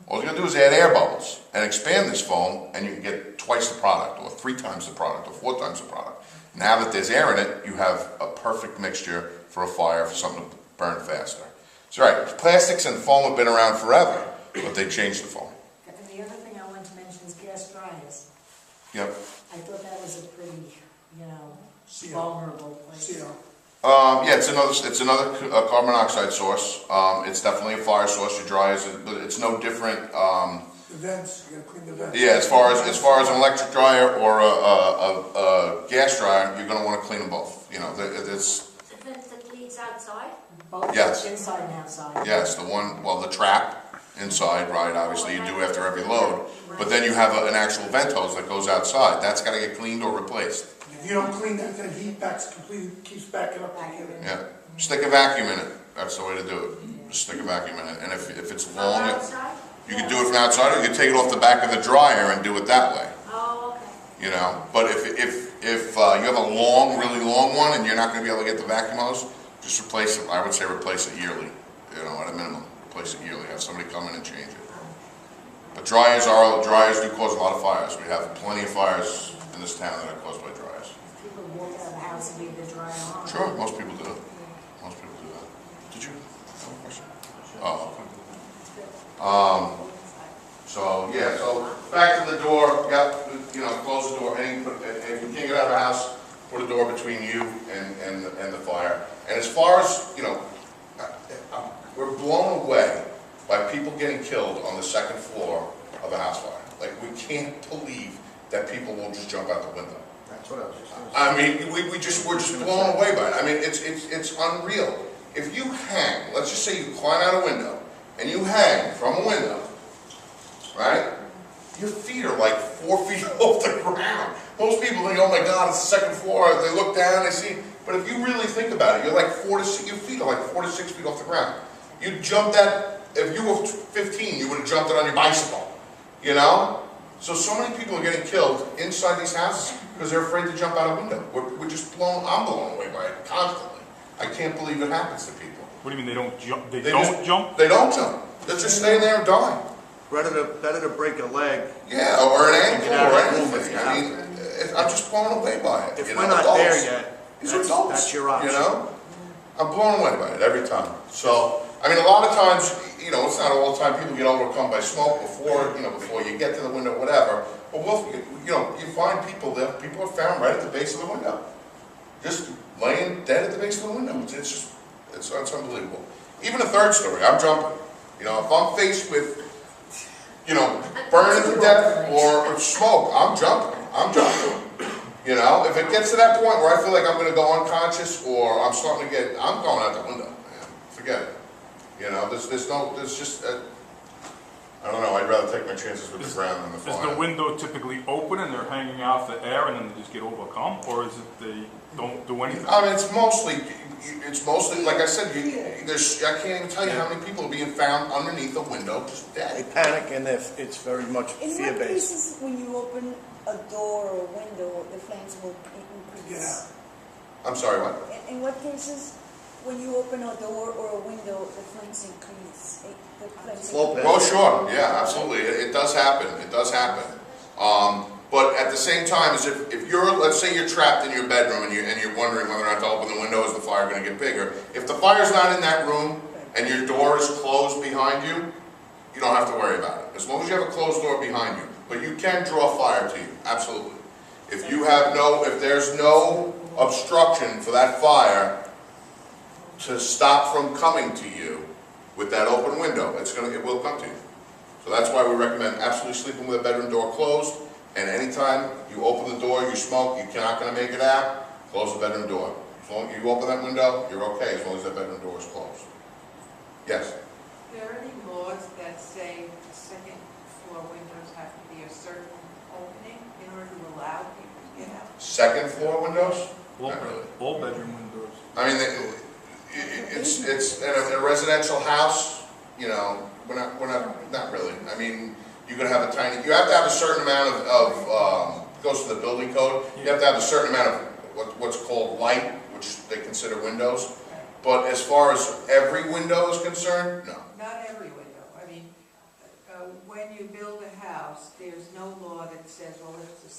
All you gotta do is add air bubbles and expand this foam, and you can get twice the product, or 3 times the product, or 4 times the product. Now that there's air in it, you have a perfect mixture for a fire, for something to burn faster. So right, plastics and foam have been around forever, but they changed the foam. And the other thing I wanted to mention is gas dryers. Yep. I thought that was a pretty, you know, vulnerable place. Yeah, it's another carbon monoxide source. It's definitely a fire source. Your dryers, but it's no different. The vents, you gotta clean the vents. Yeah, as far as an electric dryer or a gas dryer, you're gonna want to clean them both. You know, it's. The vent that leads outside? Both Yes. inside and outside. Yes, the trap inside, right? Obviously, you do after every load. But then you have an actual vent hose that goes outside. That's got to get cleaned or replaced. If you don't clean that, then heat backs completely, keeps backing up. Yeah. Stick a vacuum in it. That's the way to do it. Just stick a vacuum in it. And if it's long, you can do it from outside, or you can take it off the back of the dryer and do it that way. Oh, okay. You know, but if you have a long, really long one, and you're not going to be able to get the vacuum hose, just replace it. I would say replace it yearly. You know, at a minimum, replace it yearly. Have somebody come in and change it. But dryers do cause a lot of fires. We have plenty of fires in this town that are caused by dryers. People walk out of the house and leave the dryer on. Sure, most people do. Most people do that. Did you have a question? Oh, okay. So back to the door. Yep, you know, close the door. If you can't get out of the house, put a door between you and the fire. And as far as, you know, we're blown away by people getting killed on the second floor of a house fire. Like, we can't believe that people will just jump out the window. That's what I was just gonna say. I mean, we're just blown away by it. I mean, it's unreal. If you hang, let's just say you climb out a window, and you hang from a window, right? Your feet are like 4 feet off the ground. Most people think, oh my God, it's the second floor. They look down, they see. But if you really think about it, you're like 4 to 6, your feet are like 4 to 6 feet off the ground. You jumped that, if you were 15, you would have jumped it on your bicycle, you know? So many people are getting killed inside these houses because they're afraid to jump out a window. We're just I'm blown away by it constantly. I can't believe it happens to people. What do you mean they don't jump? They don't jump? They don't jump. They're just staying there and dying. Better to break a leg. Yeah, or an ankle Get or out of the room anything. if you I have mean, I'm just blown away by it. If you we're know, not adults. there yet, These are adults, that's your option. You know? I'm blown away by it every time. So, I mean, a lot of times, you know, it's not all the time people get overcome by smoke before you get to the window, whatever. But you find people that people are found right at the base of the window. Just laying dead at the base of the window. It's unbelievable. Even a third story, I'm jumping. You know, if I'm faced with, you know, burning to death or smoke, I'm jumping. You know, if it gets to that point where I feel like I'm going to go unconscious or I'm going out the window. Man, forget it. You know, there's just, I don't know, I'd rather take my chances with the ground than the fire. Is the window typically open and they're hanging out the air and then they just get overcome? Or is it they don't do anything? I mean, it's mostly, like I said, I can't even tell you how many people are being found underneath a window just dead. They panic and it's very much In what fear-based. cases, when you open a door or a window, the flames will increase? I'm sorry, what? In what cases, when you open a door or a window, the flames increase? The flames Oh, sure. Yeah, absolutely. It does happen. It does happen. But at the same time, as if you're, let's say you're trapped in your bedroom and you're wondering whether or not to open the window, is the fire going to get bigger? If the fire's not in that room and your door is closed behind you, you don't have to worry about it. As long as you have a closed door behind you. But you can draw fire to you. Absolutely. If there's no obstruction for that fire to stop from coming to you with that open window, it will come to you. So that's why we recommend absolutely sleeping with a bedroom door closed. And anytime you open the door, you smoke, you're not going to make it out, close the bedroom door. As long as you open that window, you're okay as long as that bedroom door is closed. Yes? Are there any laws that say the second floor windows have to be a certain opening in order to allow people to Second floor windows? All, Not really. all bedroom windows. I mean, it's in a residential house, you know, we're not really. I mean, you're gonna have you have to have a certain amount of goes to the building code, you have to have a certain amount of what's called light, which they consider windows. But as far as every window is concerned, no. Not every window. I mean, when you build a house, there's no law that says, well, if it's a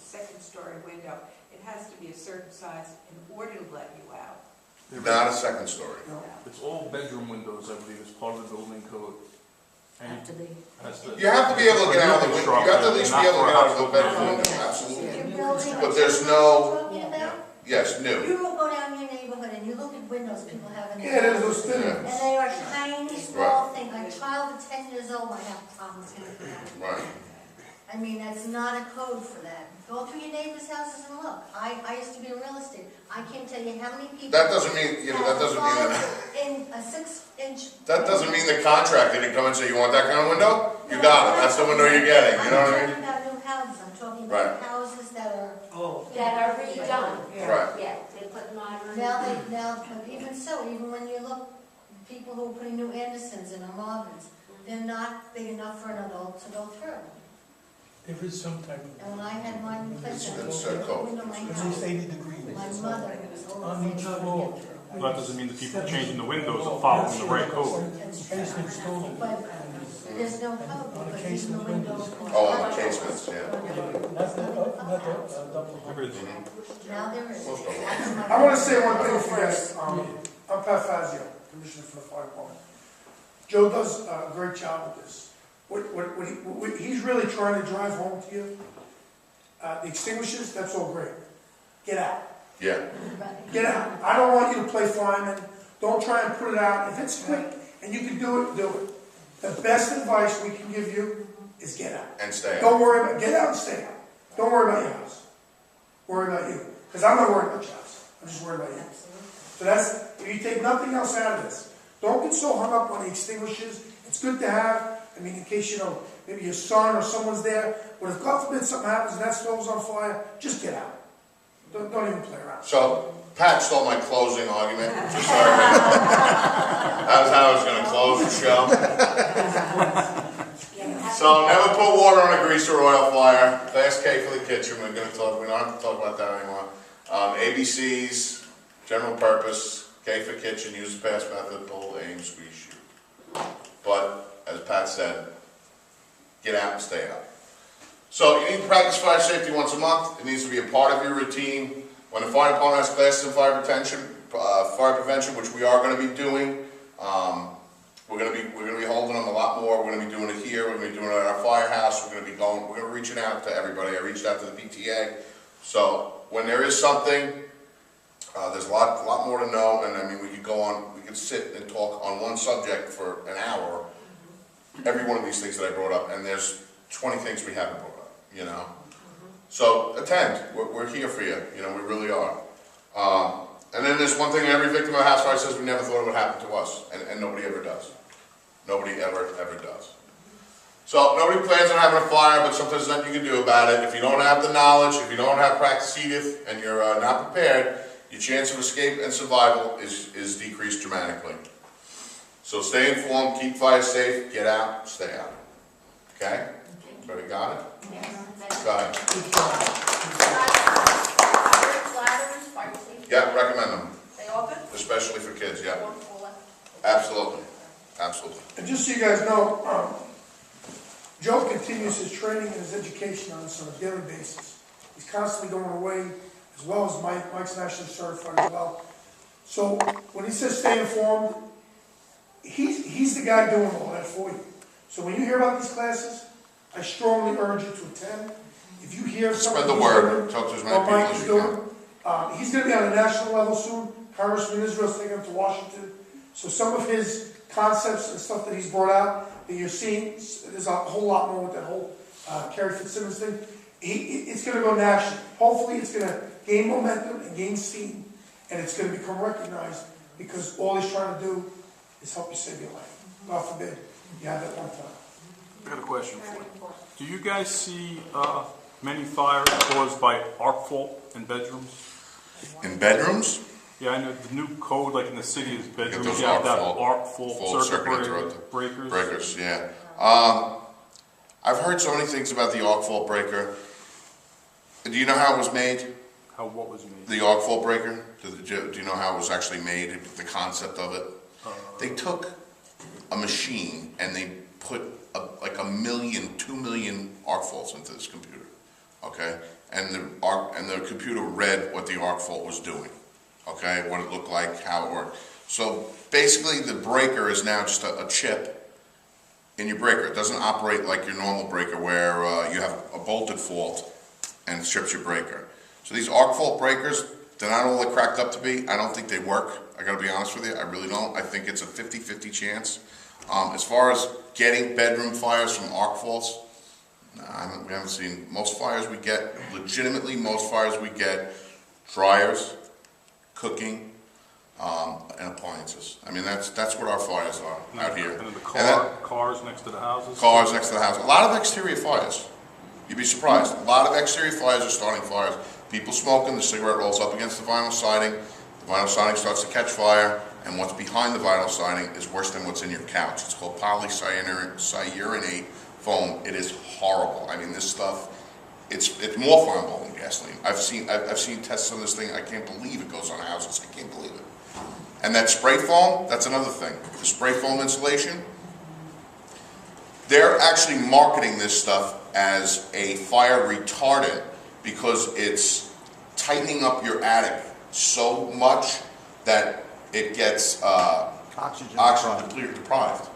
second story window, it has to be a certain size in order to let you out. Not a second story. No. It's all bedroom windows, I believe, as part of the building code. And Have to be. You have to be able to get out of the window. You have to at least be able to get out of the bedroom window, absolutely. But there's no, yes, new. You will go down your neighborhood and you look at windows people have in Yeah, their there's houses. those things. And they are tiny, small things. A child of 10 years old might have problems with that. Right. I mean, that's not a code for that. Go through your neighbor's houses and look. I used to be in real estate. I can't tell you how many people. That doesn't mean, that doesn't mean that. In a 6-inch. That doesn't mean the contractor didn't come and say, you want that kind of window? You got it, that's the window you're getting, you know what I mean? I'm not talking about new houses, I'm talking Right. about houses that are. That are redone. Right. Yeah, they put modern. But even so, even when you look, people who are putting new Andersons in or Marvins, they're not big enough for an adult to go through. There is some type of. And when I had mine replaced, It's the code. window of my At house, least 80 degrees. my mother was On each floor. Well, that doesn't mean the people changing the windows are following the right code. Basement story. But there's no code because even the windows. Oh, on the casements, yeah. Now there is. I want to say one thing for you guys. I'm Pat Fazio, Commissioner for the Fire Department. Joe does a great job with this. What he's really trying to drive home to you, the extinguishers, that's all great. Get out. Yeah. Get out. I don't want you to play fireman. Don't try and put it out. If it's quick and you can do it, do it. The best advice we can give you is get out. And stay out. Don't worry about, get out and stay out. Don't worry about your house. Worry about you. Because I'm not worried about your house. I'm just worried about you. So that's, if you take nothing else out of this, don't get so hung up on the extinguishers. It's good to have, I mean, in case, you know, maybe your son or someone's there, but if God forbid something happens and that stove's on fire, just get out. Don't even play around. So, Pat stole my closing argument. Just sorry. That's how I was going to close the show. So, never put water on a grease or oil fire. Class K for the kitchen. We don't have to talk about that anymore. ABCs, general purpose, K for kitchen, use the pass method, pull, aim, squeeze, shoot. But, as Pat said, get out and stay out. So you need to practice fire safety once a month. It needs to be a part of your routine. When the fire department has classes in fire prevention, which we are going to be doing, we're going to be holding them a lot more. We're going to be doing it here. We're going to be doing it at our firehouse. We're going to be reaching out to everybody. I reached out to the PTA. So when there is something, there's a lot more to know. And I mean, we could sit and talk on one subject for an hour. Every one of these things that I brought up, and there's 20 things we haven't brought up, you know. So attend. We're here for you. You know, we really are. And then there's one thing every victim of a house fire says: we never thought it would happen to us, and nobody ever does. Nobody ever does. So nobody plans on having a fire, but sometimes there's nothing you can do about it. If you don't have the knowledge, if you don't have practice edith, and you're not prepared, your chance of escape and survival is decreased dramatically. So stay informed, keep fire safe, get out, stay out. Okay? Everybody got it? Yes. Go ahead. Ladders, fire safety. Yeah, recommend them. They all good? Especially for kids, yeah. Wonderful. Absolutely. Absolutely. And just so you guys know, Joe continues his training and his education on this on a daily basis. He's constantly going away, as well as Mike's nationally certified as well. So when he says stay informed, he's the guy doing all that for you. So when you hear about these classes, I strongly urge you to attend. If you hear something, spread the word. Talk to as many people as you can. He's going to be on a national level soon. Congressman Israel's taking him to Washington. So some of his concepts and stuff that he's brought out that you're seeing, there's a whole lot more with that whole Kerry Fitzsimmons thing. It's going to go national. Hopefully it's going to gain momentum and gain steam, and it's going to become recognized because all he's trying to do is help you save your life. God forbid you have that one time. I got a question for you. Do you guys see many fires caused by arc fault in bedrooms? In bedrooms? Yeah, I know the new code, like in the city, is bedrooms. those You have arc that fault- arc fault circuit breakers. Breakers, yeah. I've heard so many things about the arc fault breaker. Do you know how it was made? What was made? The arc fault breaker? Do you know how it was actually made, the concept of it? They took a machine and they put like 2 million arc faults into this computer, okay? And the computer read what the arc fault was doing, okay? What it looked like, how it worked. So basically the breaker is now just a chip in your breaker. It doesn't operate like your normal breaker where you have a bolted fault and it strips your breaker. So these arc fault breakers, they're not all they're cracked up to be. I don't think they work. I gotta be honest with you, I really don't. I think it's a 50-50 chance. As far as getting bedroom fires from arc faults, we haven't seen. Most fires we get, legitimately most fires we get, dryers, cooking, and appliances. I mean, that's what our fires are out here. And the cars next to the houses? Cars next to the house. A lot of exterior fires. You'd be surprised. A lot of exterior fires are starting fires. People smoking, the cigarette rolls up against the vinyl siding, the vinyl siding starts to catch fire, and what's behind the vinyl siding is worse than what's in your couch. It's called polycyanurate foam. It is horrible. I mean, this stuff, it's more flammable than gasoline. I've seen tests on this thing. I can't believe it goes on houses. I can't believe it. And that spray foam, that's another thing. The spray foam insulation, they're actually marketing this stuff as a fire retardant because it's tightening up your attic so much that it gets oxygen deprived.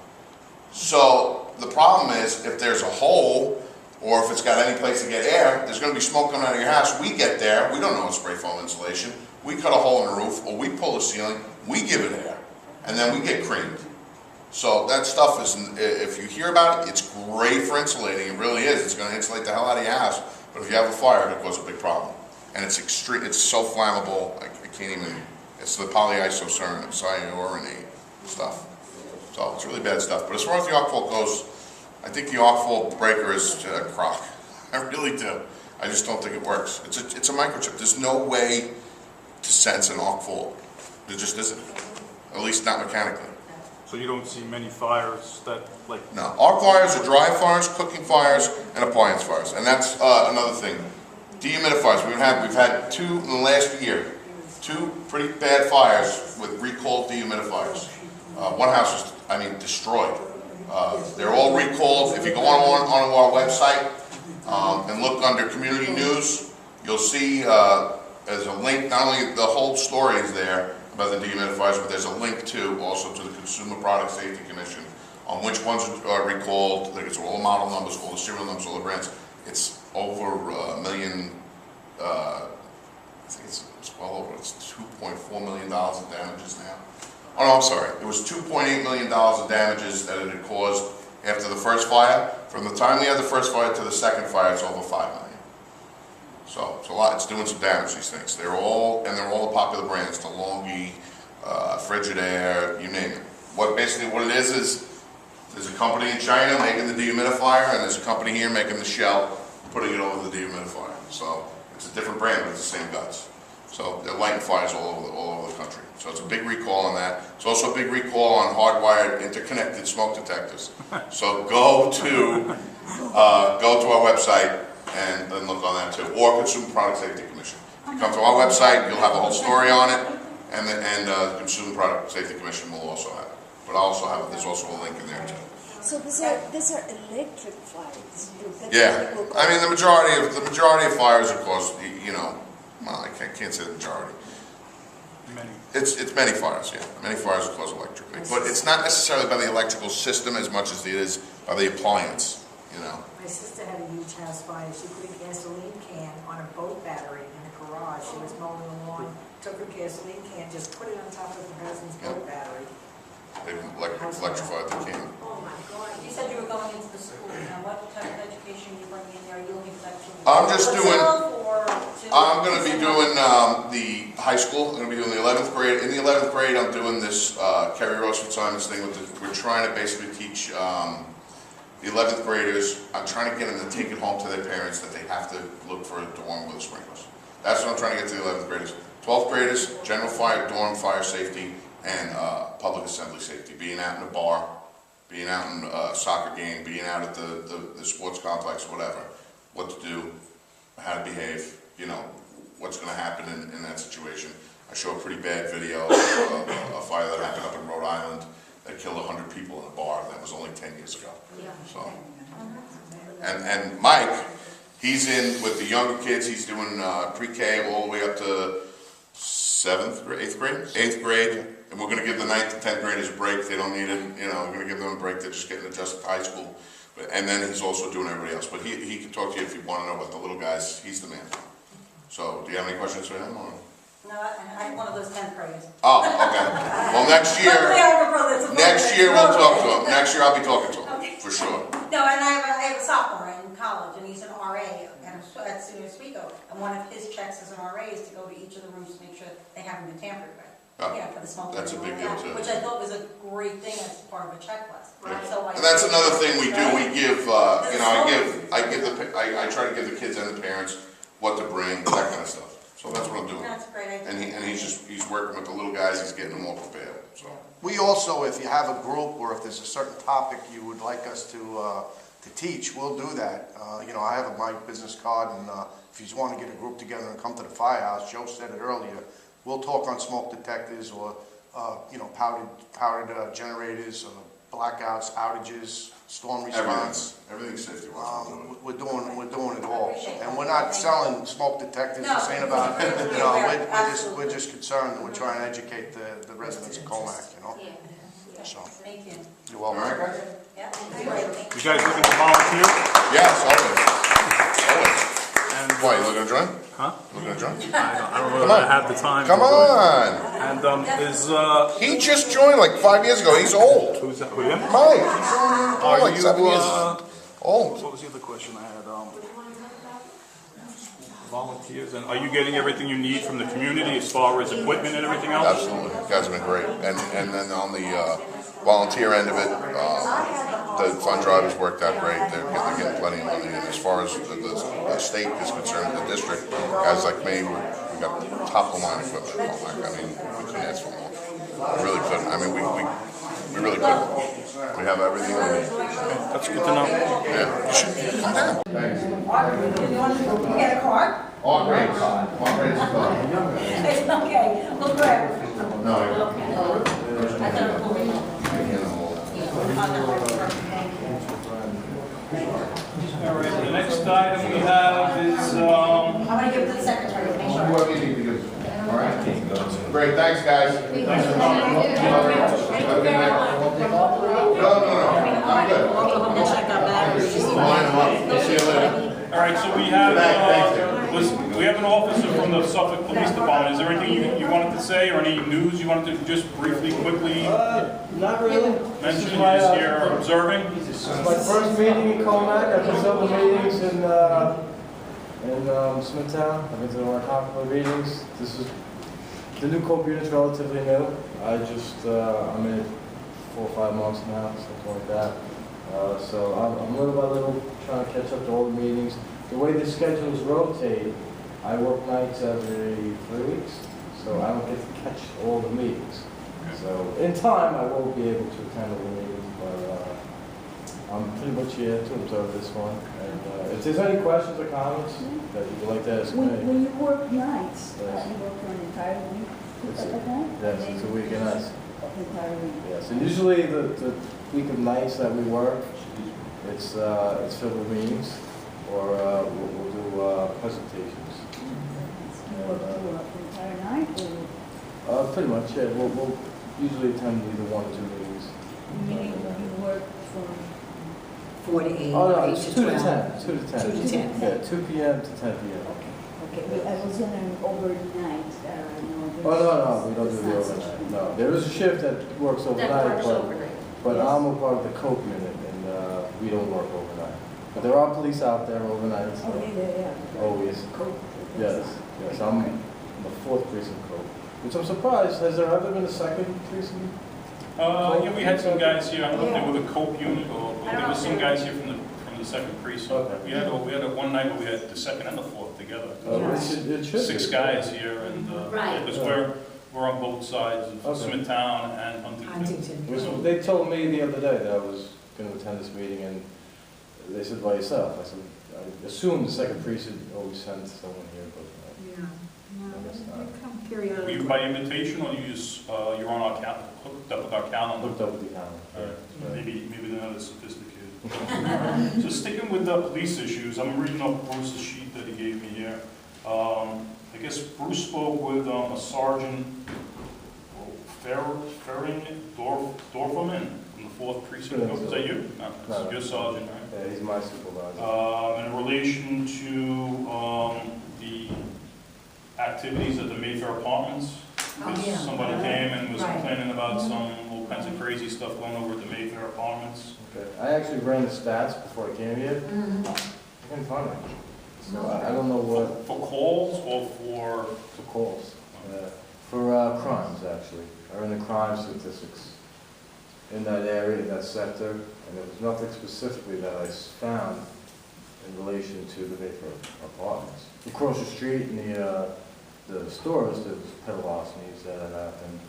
So the problem is if there's a hole or if it's got any place to get air, there's going to be smoke coming out of your house. We get there, we don't know it's spray foam insulation. We cut a hole in the roof or we pull the ceiling, we give it air, and then we get creamed. So that stuff is, if you hear about it, it's great for insulating. It really is. It's going to insulate the hell out of your house. But if you have a fire, it causes a big problem. And it's extreme. It's so flammable. I can't even. It's the polyisocyanates stuff. So it's really bad stuff. But as far as the arc fault goes, I think the arc fault breaker is a crock. I really do. I just don't think it works. It's a microchip. There's no way to sense an arc fault. There just isn't. At least not mechanically. So you don't see many fires that like... No, arc fires are dry fires, cooking fires, and appliance fires. And that's another thing. Dehumidifiers, we've had 2 in the last year. 2 pretty bad fires with recalled dehumidifiers. One house was, destroyed. They're all recalled. If you go on our website and look under Community News, you'll see there's a link, not only the whole story is there, about the dehumidifiers, but there's a link also to the Consumer Product Safety Commission on which ones are recalled. It's all the model numbers, all the serial numbers, all the brands. It's over $1 million. I think it's well over. It's $2.4 million in damages now. Oh no, I'm sorry. It was $2.8 million in damages that it had caused after the first fire. From the time we had the first fire to the second fire, it's over $5 million. So it's a lot. It's doing some damage. These things. They're all the popular brands. DeLonghi, Frigidaire, you name it. What it is there's a company in China making the dehumidifier, and there's a company here making the shell, putting it over the dehumidifier. So it's a different brand, but it's the same guts. So they're lighting fires all over the country. So it's a big recall on that. It's also a big recall on hardwired interconnected smoke detectors. So go to our website and look on that too, or Consumer Product Safety Commission. If you come to our website, you'll have a whole story on it, and the Consumer Product Safety Commission will also have it. But there's also a link in there too. So these are electric fires. Yeah, the majority of fires are caused. Well, I can't say the majority. It's many fires. Yeah, many fires are caused electrically, but it's not necessarily by the electrical system as much as it is by the appliance. My sister had a huge house fire. She put a gasoline can on a boat battery in the garage. She was mowing the lawn, took her gasoline can, just put it on top of her husband's boat battery. They electrified the can. Oh my God. You said you were going into the school. Now what type of education are you bringing in there? Are you looking for that children? I'm going to be doing the high school. I'm going to be doing the 11th grade. In the 11th grade, I'm doing this Kerry Rosewood Simons thing. We're trying to basically teach the 11th graders, I'm trying to get them to take it home to their parents that they have to look for a dorm with sprinklers. That's what I'm trying to get to the 11th graders. 12th graders, general fire, dorm fire safety, and public assembly safety. Being out in the bar, being out in a soccer game, being out at the sports complex, whatever. What to do, how to behave, you know, what's going to happen in that situation. I show a pretty bad video of a fire that happened up in Rhode Island that killed 100 people in a bar. That was only 10 years ago. So, and Mike, he's in with the younger kids. He's doing pre-K all the way up to 7th grade, 8th grade? 8th grade. And we're going to give the 9th and 10th graders a break. They don't need it. You know, we're going to give them a break. They're just getting adjusted to high school. And then he's also doing everybody else. But he can talk to you if you want to know about the little guys. He's the man. So, do you have any questions for him? Or? No, I'm one of those 10th graders. Oh, okay. Well, next year we'll talk to him. Next year I'll be talking to him, for sure. No, and I have a sophomore in college, and he's an RA at Senior Oswego. And one of his checks as an RA is to go to each of the rooms to make sure they haven't been tampered with. Oh, yeah, for the smoke. That's a big deal too. Which I thought was a great thing as part of a checklist. Right. So and that's another thing we do. We give, you know, I try to give the kids and the parents what to bring, that kind of stuff. So that's what I'm doing. That's a great idea. And he's working with the little guys. He's getting them all prepared. So we also, if you have a group or if there's a certain topic you would like us to teach, we'll do that. You know, I have my business card, and if you just want to get a group together and come to the firehouse, Joe said it earlier. We'll talk on smoke detectors or you know, powdered generators, blackouts, outages, storm response. Everything's safety. We're doing it all, and we're not selling smoke detectors. This ain't about, you know, we're just concerned that we're trying to educate the residents of Commack, you know. So thank you. You're welcome. Yeah. You guys looking to volunteer? Yes, always. And why, you looking to join? Huh? Looking to join? I don't know if I have the time. Come on. And he just joined like 5 years ago. He's old. Who's that? With him? Mike. He's on like 7 years old. What was the other question I had? Volunteers, and are you getting everything you need from the community as far as equipment and everything else? Absolutely. You guys have been great. And then on the volunteer end of it, the fund drivers worked out great. They're getting plenty of money. And as far as the state is concerned, the district, guys like me, we got top-of-the-line equipment at Commack. I mean, we couldn't ask for more. We really couldn't. I mean, we really couldn't. We have everything we need. That's good to know. Yeah. You should come down. Thanks. You get a card? All great. All great card. It's okay. We'll grab it. All right, the next item we have is, I'm gonna give it to the secretary. Make sure. What do you need to do? All right. Great. Thanks, guys. Thanks for coming. I'm good. Line them up. We'll see you later. all right, so we have, we have an officer from the Suffolk Police Department. Is there anything you wanted to say or any news you wanted to just briefly, quickly Not really. mention? You're just here observing? This is my first meeting in Commack. I've been to several meetings in Smithtown. I've been to a couple of meetings. This is the new cope unit's relatively new. I'm in it 4 or 5 months now, something like that. So I'm little by little trying to catch up to all the meetings. The way the schedules rotate, I work nights every 3 weeks, so I don't get to catch all the meetings. So in time, I will be able to attend all the meetings, but I'm pretty much here to observe this one. And if there's any questions or comments that you'd like to ask me. When you work nights, you work for an entire week at a time? Yes, it's a week of nights. Entire week. Yes, and usually the week of nights that we work, it's filled with meetings, or we'll do presentations. You work the entire night, or? Pretty much, yeah. We'll usually attend either 1 or 2 meetings. Meaning you work from 4 to 8, Oh, no, 8 it's to 2 to 12. 10. 2 to 10. 2 to 10. Yeah, 2 p.m. to 10 p.m. Okay, but I was in an overnight, Oh, no, we don't do the overnight. No, there is a shift that works overnight, but Yes. I'm a part of the cope unit, and we don't work overnight. But there are police out there overnight. So. Oh, yeah. Always. Cope. Yes. I'm the 4th precinct cope. Which I'm surprised, has there ever been a 2nd precinct? Yeah, we had some guys here, I don't know if they were the COPE unit or There were some guys here from the second precinct. Okay. We had one night where we had the second and the fourth together. It should Six be. guys here, and Right. because we're on both sides of Smithtown and Huntington. They told me the other day that I was going to attend this meeting, and they said, by yourself. I said, I assume the second precinct always sends someone here, but Yeah. I guess not. They come Were periodically. you by invitation, or you're on our hooked up with our calendar? Looked up with the calendar. All right. Maybe they're not as sophisticated. So sticking with the police issues, I'm reading off Bruce's sheet that he gave me here. I guess Bruce spoke with a Sergeant Dorferman from the 4th Precinct. Is that you? No, that's your sergeant, right? Yeah, he's my supervisor. In relation to the activities at the Mayfair Apartments, because somebody came and was complaining about all kinds of crazy stuff going over at the Mayfair Apartments. Okay. I actually ran the stats before I came here. I couldn't find it. So I don't know what. For calls or for? For calls. For crimes, actually. I ran the crime statistics in that area, in that sector, and there was nothing specifically that I found in relation to the Mayfair Apartments. Across the street in the stores, there was pedal larcenies that had happened,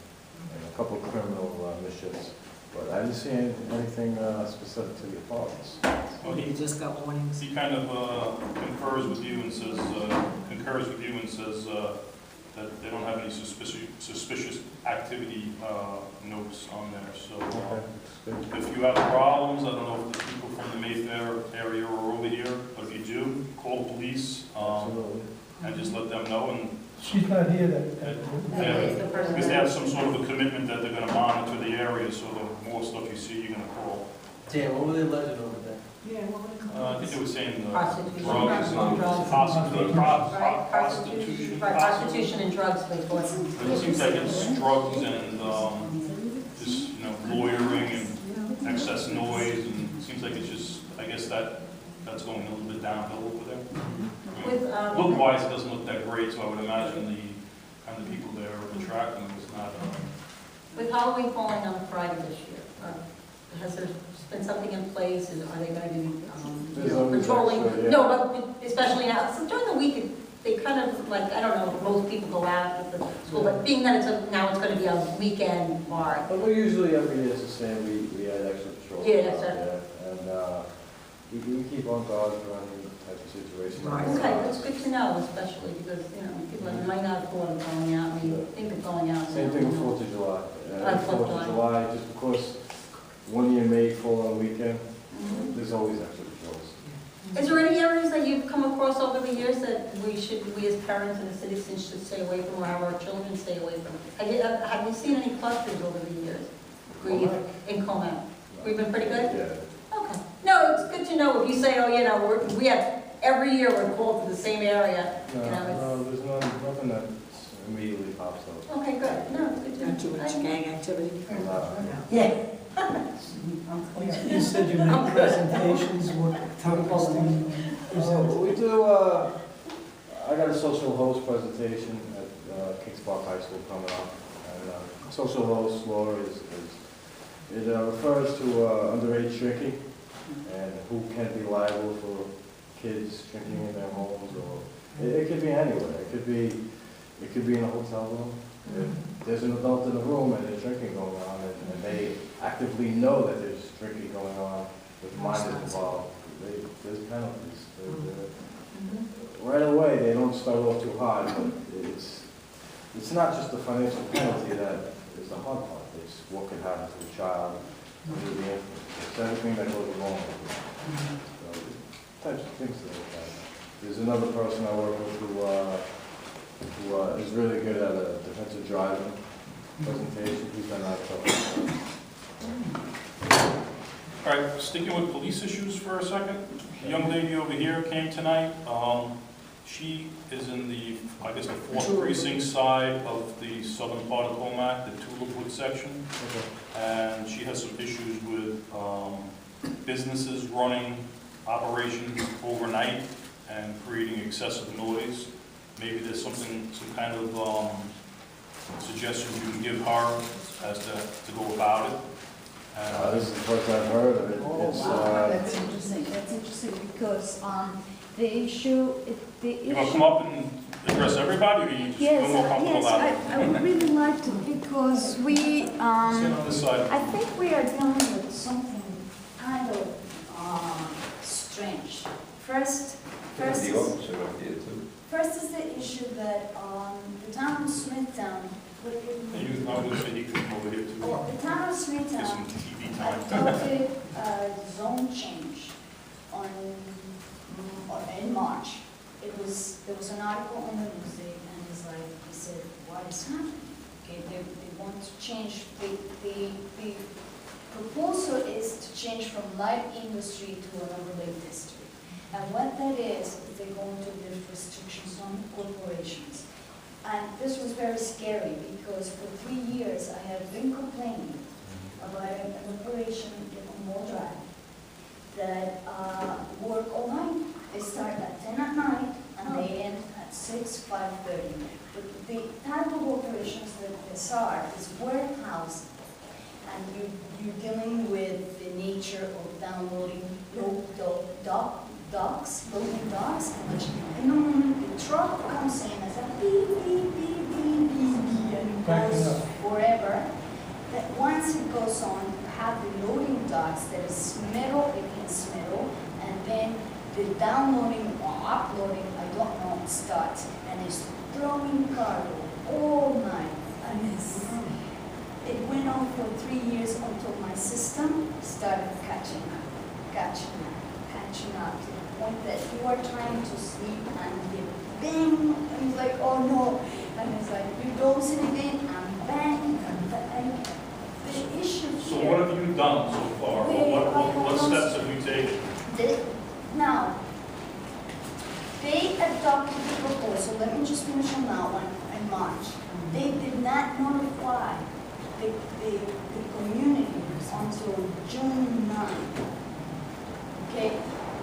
and a couple of criminal mischiefs. But I didn't see anything specific to the apartments. Well, he just got warnings. He kind of concurs with you and says that they don't have any suspicious activity notes on there. So if you have problems, I don't know if the people from the Mayfair area are over here, but if you do, call the police and just let them know. And she's not here because they have some sort of a commitment that they're going to monitor the area, so the more stuff you see, you're going to call. Dan, what were they alleged over there? Yeah, what would it call? I think they were saying Prostitution and drugs, basically. It seems like it's drugs and just, lawyering and excess noise, and it seems like it's just, I guess that's going a little bit downhill over there. Look-wise, it doesn't look that great, so I would imagine the kind of people there attracting them is not. With Halloween falling on Friday this year, has there been something in place? Are they going to be patrolling? Actually, yeah. No, but especially now, so during the week, they kind of like, I don't know, if most people go out at the school, but being that now it's going to be a weekend bar. But we usually every year it's the same. We had extra patrols. Yeah, that's right. And we keep on guard for any type of situation. Okay, that's good to know, especially because, people might not have thought of going out. I mean, think of going out. Same thing with 4th of July. 4th of July, just because one year may fall on a weekend, there's always extra patrols. Is there any areas that you've come across over the years that we as parents and the citizens should stay away from, or have our children stay away from? Have you seen any clusters over the years? In Commack? We've been pretty good? Yeah. Okay. No, it's good to know if you say, we have, every year we're called to the same area. No, there's nothing that immediately pops up. Okay, good. No, it's good to know. Not too much gang activity? Yeah. You said you make presentations, what topics We do, I got a social host presentation at Kings Park High School coming up. And social host law it refers to underage drinking and who can be liable for kids drinking in their homes, or it could be anywhere. It could be in a hotel room. If there's an adult in the room and there's drinking going on, and they actively know that there's drinking going on with minors involved, there's penalties. Right away, they don't start off too hard, but it's not just the financial penalty that is the hard part. It's what can happen to a child, it's everything that goes along with it. So, types of things like that. There's another person I work with who is really good at a defensive driving presentation. He's done that for All right, sticking with police issues for a second. The young lady over here came tonight. She is in the 4th precinct side of the southern part of Commack, the Tulipwood section. And she has some issues with businesses running operations overnight and creating excessive noise. Maybe there's some kind of suggestions you can give her as to go about it. This is the first I've heard of it. It's, That's interesting, because the issue, You want to come up and address everybody, or you just Yes, feel more comfortable out yes, I would really like to, because we, Sit on this side. I think we are dealing with something kind of strange. First is the issue that the town of Smithtown, I was going to say he could come over here too. the town of Get some Smithtown TV time. adopted a zone change in March. There was an article on the newsday, and he said, what is happening? Okay, they want to change, the proposal is to change from light industry to an overlay district. And what that is they're going to lift restrictions on corporations. And this was very scary, because for 3 years I have been complaining about an operation on Mall Drive that work all night. They start at 10 at night and they end at 6, 5:30. But the type of operations that this are is warehousing, and you're dealing with the nature of downloading loading docks, and the moment the truck comes in as a beep, beep, beep, beep, beep, beep, and it goes forever, that once it goes on, you have the loading docks that is metal against metal, and then the downloading or uploading, I don't know, starts, and it's throwing cargo all night, and it went on for 3 years until my system started catching up, to the point that you are trying to sleep and you bang, and it's like, oh no, and it's like, you don't sleep again, and bang, and the issue So here. what have you done so far? What steps have you taken? Now, they adopted the proposal, let me just finish on that one, in March. They did not notify the community until June 9. Okay,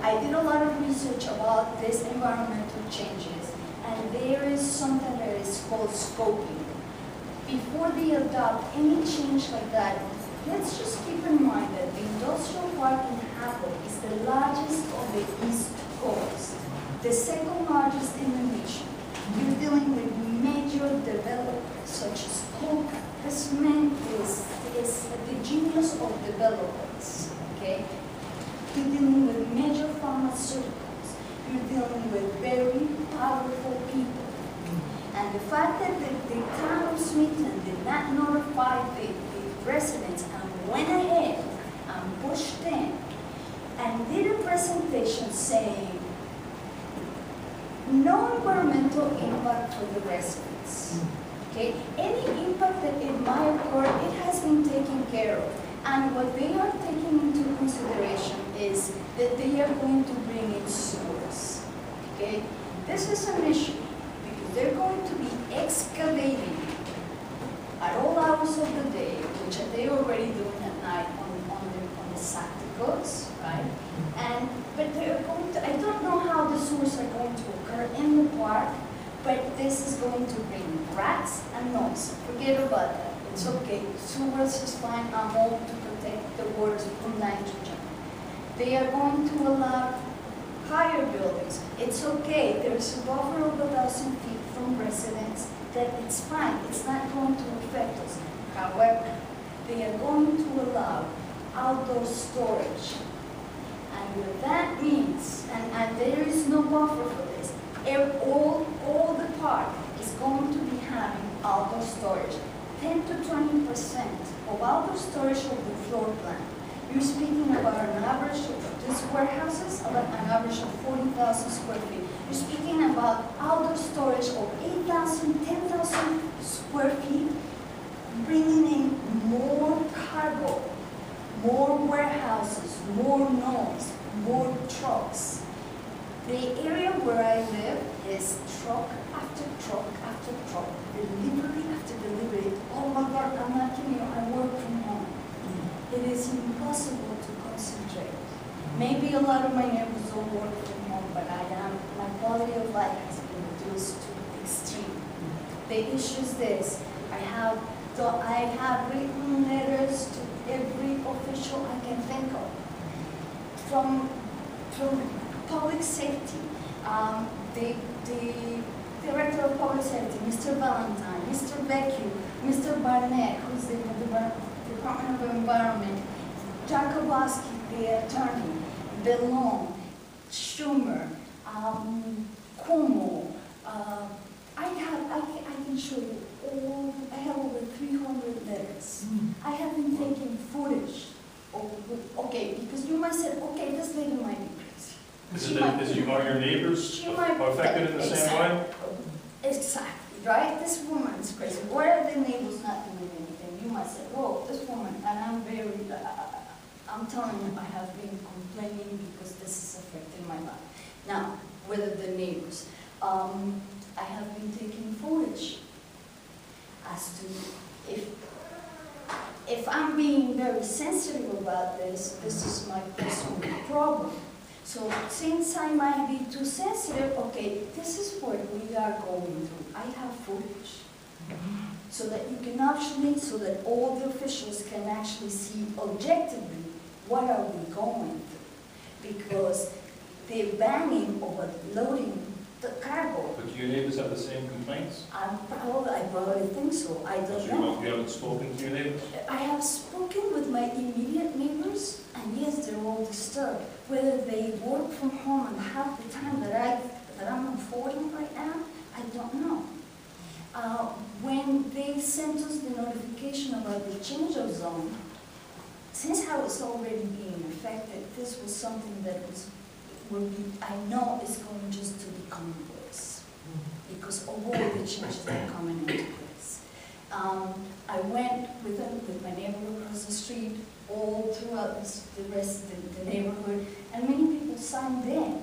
I did a lot of research about these environmental changes, and there is something that is called scoping. Before they adopt any change like that, let's just keep in mind that the industrial park in Hackle is the largest on the East Coast, the second largest in the nation. You're dealing with major developers such as Commack. This man is the genius of developers, okay? You're dealing with major pharmaceuticals. You're dealing with very powerful people. And the fact that the town of Smithton did not notify the residents and went ahead and pushed in and did a presentation saying no environmental impact for the residents. Okay? Any impact that it might occur, it has been taken care of. And what they are taking into consideration is that they are going to bring in sewers. Okay? This is an issue because they're going to be excavating at all hours of the day, which they're already doing at night on the Sacticos, right? But they're going to, I don't know how the sewers are going to occur in the park, but this is going to bring rats and noise. Forget about that. It's okay. Sewers is fine. I'm home to protect the waters from nitrogen. They are going to allow higher buildings. It's okay. There's a buffer of 1,000 feet from residents. That it's fine. It's not going to affect us. However, they are going to allow outdoor storage. And what that means, and there is no buffer for this, all the park is going to be having outdoor storage. 10 to 20% of outdoor storage of the floor plan. You're speaking about an average of these warehouses, about an average of 40,000 square feet. You're speaking about outdoor storage of 8,000, 10,000 square feet, bringing in more cargo, more warehouses, more noise, more trucks. The area where I live is truck after truck after truck, delivery after delivery. Oh my God, I'm not kidding you, I work from home. It is impossible to concentrate. Maybe a lot of my neighbors don't work from home, but my quality of life has been reduced to the extreme. The issue is this, I have written letters to every official I can think of. From public safety, the Director of Public Safety, Mr. Valentine, Mr. Vecchio, Mr. Barnett, who's the Department of Environment, Jakubowski, the attorney, Bellon, Schumer, Cuomo. I can show you all. I have over 300 letters. I have been taking footage. Okay, because you might say, okay, this lady might be crazy. Are your neighbors affected in the same way? Exactly, right? This woman is crazy. Why are the neighbors not doing anything? You might say, oh, this woman, and I'm telling you, I have been complaining because this is affecting my life. Now, whether the neighbors, I have been taking footage as to if I'm being very sensitive about this is my personal problem. So since I might be too sensitive, okay, this is what we are going through. I have footage. So that you can actually, so that all the officials can actually see objectively what are we going through. Because the banning or loading the cargo. But do your neighbors have the same complaints? I probably think so. I don't know. You haven't spoken to your neighbors? I have spoken with my immediate neighbors, and yes, they're all disturbed. Whether they work from home and half the time that I'm affording right now, I don't know. When they sent us the notification about the change of zone, since I was already being affected, this was something that I know is going just to become worse because of all the changes that are coming into place. I went with my neighbor across the street all throughout the rest of the neighborhood, and many people signed in.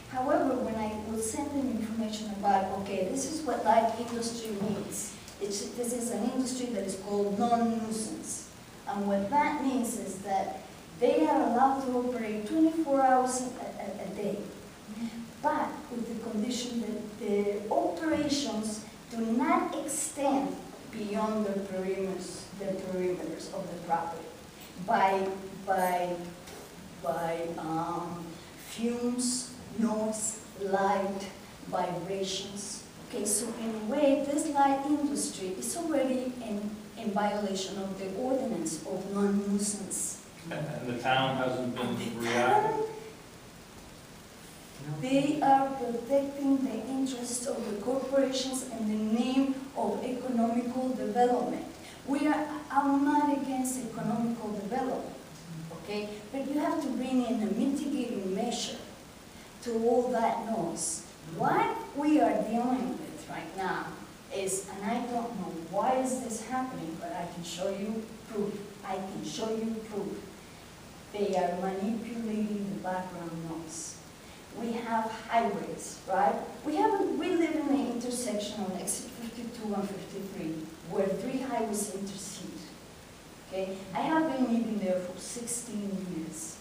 However, when I would send them information about, okay, this is what light industry means. This is an industry that is called non-nuisance. And what that means is that they are allowed to operate 24 hours a day, but with the condition that the operations do not extend beyond the perimeters of the property by fumes, noise, light, vibrations. Okay, so in a way, this light industry is already in violation of the ordinance of non-nuisance. And the town hasn't been reacting? They are protecting the interests of the corporations in the name of economical development. I'm not against economical development, okay? But you have to bring in a mitigating measure to all that noise. What we are dealing with right now is, and I don't know why is this happening, but I can show you proof. I can show you proof. They are manipulating the background noise. We have highways, right? We live in the intersection on exit 52 and 53, where 3 highways intercede. Okay? I have been living there for 16 years.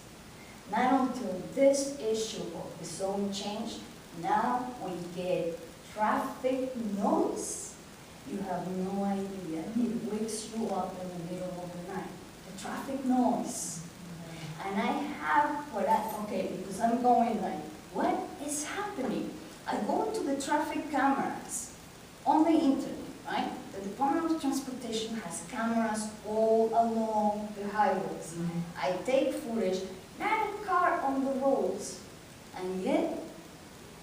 Not until this issue of the zone change, now we get traffic noise. You have no idea. It wakes you up in the middle of the night. The traffic noise. And I have because I'm going like, what is happening? I go into the traffic cameras on the internet, right? The Department of Transportation has cameras all along the highways. I take footage, not a car on the roads, and yet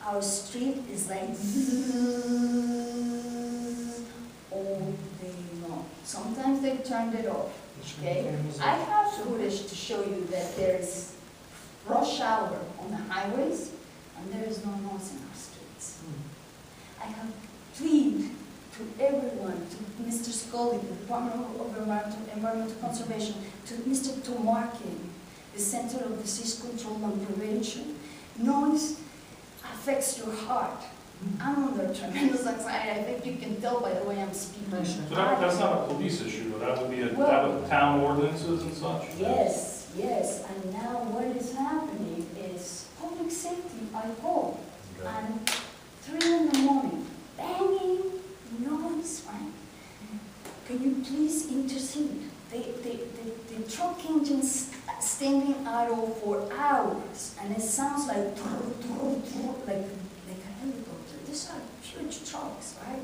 our street is like all day long. Sometimes they turned it off. Okay? I have footage to show you that there is rush hour on the highways and there is no noise in our streets. I have pleaded to everyone, to Mr. Scully, the Department of Environmental Conservation, to Mr. Tomarkin, the Center of Disease Control and Prevention. Noise affects your heart. I'm under tremendous anxiety. I think you can tell by the way I'm speaking. So that's not a police issue, that would be town ordinances and such? Yes, yes. And now what is happening is public safety, I call. And 3 in the morning, banging, noise, right? can you please intercede? The truck engines standing idle for hours, and it sounds like a helicopter. These are huge trucks, right?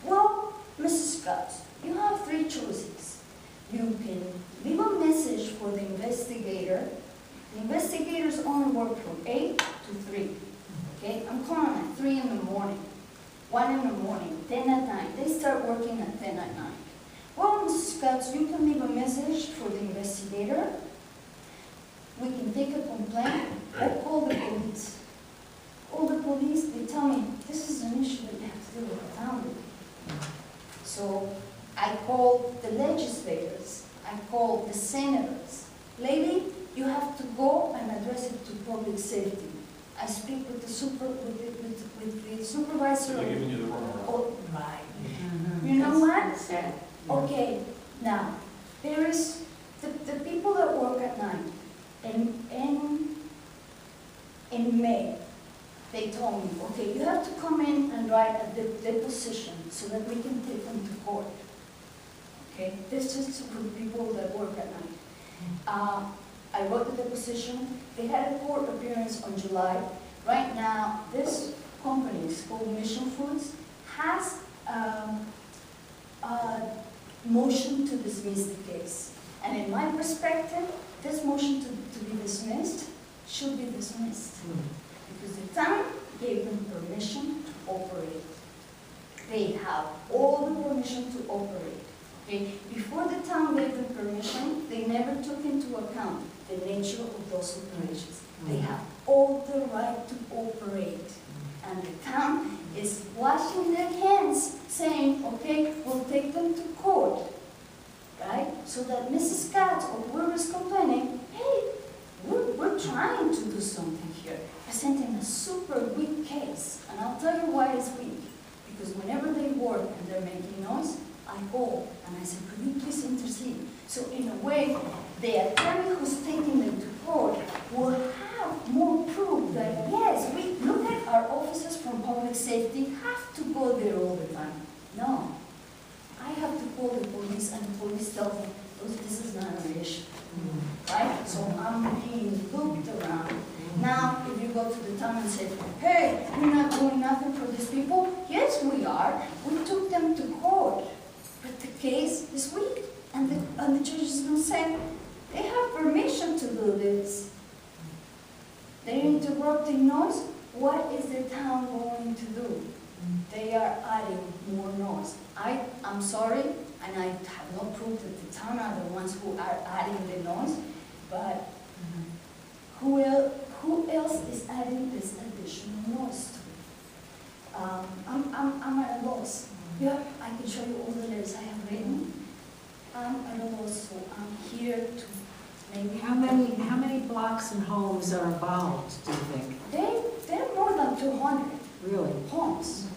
Well, Mrs. Scott, you have three choices. You can leave a message for the investigator. The investigators only work from 8 to 3. Okay, I'm calling at 3 in the morning, 1 in the morning, 10 at night. They start working at 10 at night. Well, Mrs. Scott, you can leave a message for the investigator. We can take a complaint or call the police. Call the police, they tell me, this is an issue that you have to deal with the town with. So I call the legislators, I call the senators. Lady, you have to go and address it to public safety. I speak with the supervisor. They're giving you the wrong. Oh, right. You know what? Okay, now, there is the people that work at night. In May, they told me, okay, you have to come in and write a deposition so that we can take them to court. Okay, this is for the people that work at night. I wrote the deposition. They had a court appearance on July. Right now, this company, it's called Mission Foods, has a motion to dismiss the case. And in my perspective, this motion to be dismissed should be dismissed. Because the town gave them permission to operate. They have all the permission to operate. Okay? Before the town gave them permission, they never took into account the nature of those operations. They have all the right to operate. And the town is washing their hands, saying, okay, we'll take them to court. Right? So that Mrs. Scott or whoever is complaining, hey, we're trying to do something here. Presenting a super weak case. And I'll tell you why it's weak. Because whenever they work and they're making noise, I call and I say, could you please intercede? So in a way, the attorney who's taking them to court will have more proof that, yes, we look at our officers from public safety have to go there all the time. No. I have to call the police and the police tell me, this is not an issue. Right? So I'm being looped around. Now, if you go to the town and say, hey, we're not doing nothing for these people, yes, we are. We took them to court. But the case is weak. And the judge is going to say, they have permission to do this. They're interrupting noise. What is the town going to do? They are adding more noise. I'm sorry, and I have no proof that the town are the ones who are adding the noise, but who else is adding this additional noise to it? I'm at a loss. Yeah, I can show you all the letters I have written. I'm at a loss, so I'm here to maybe... How many blocks and homes are involved, do you think? They're more than 200. Really? Homes.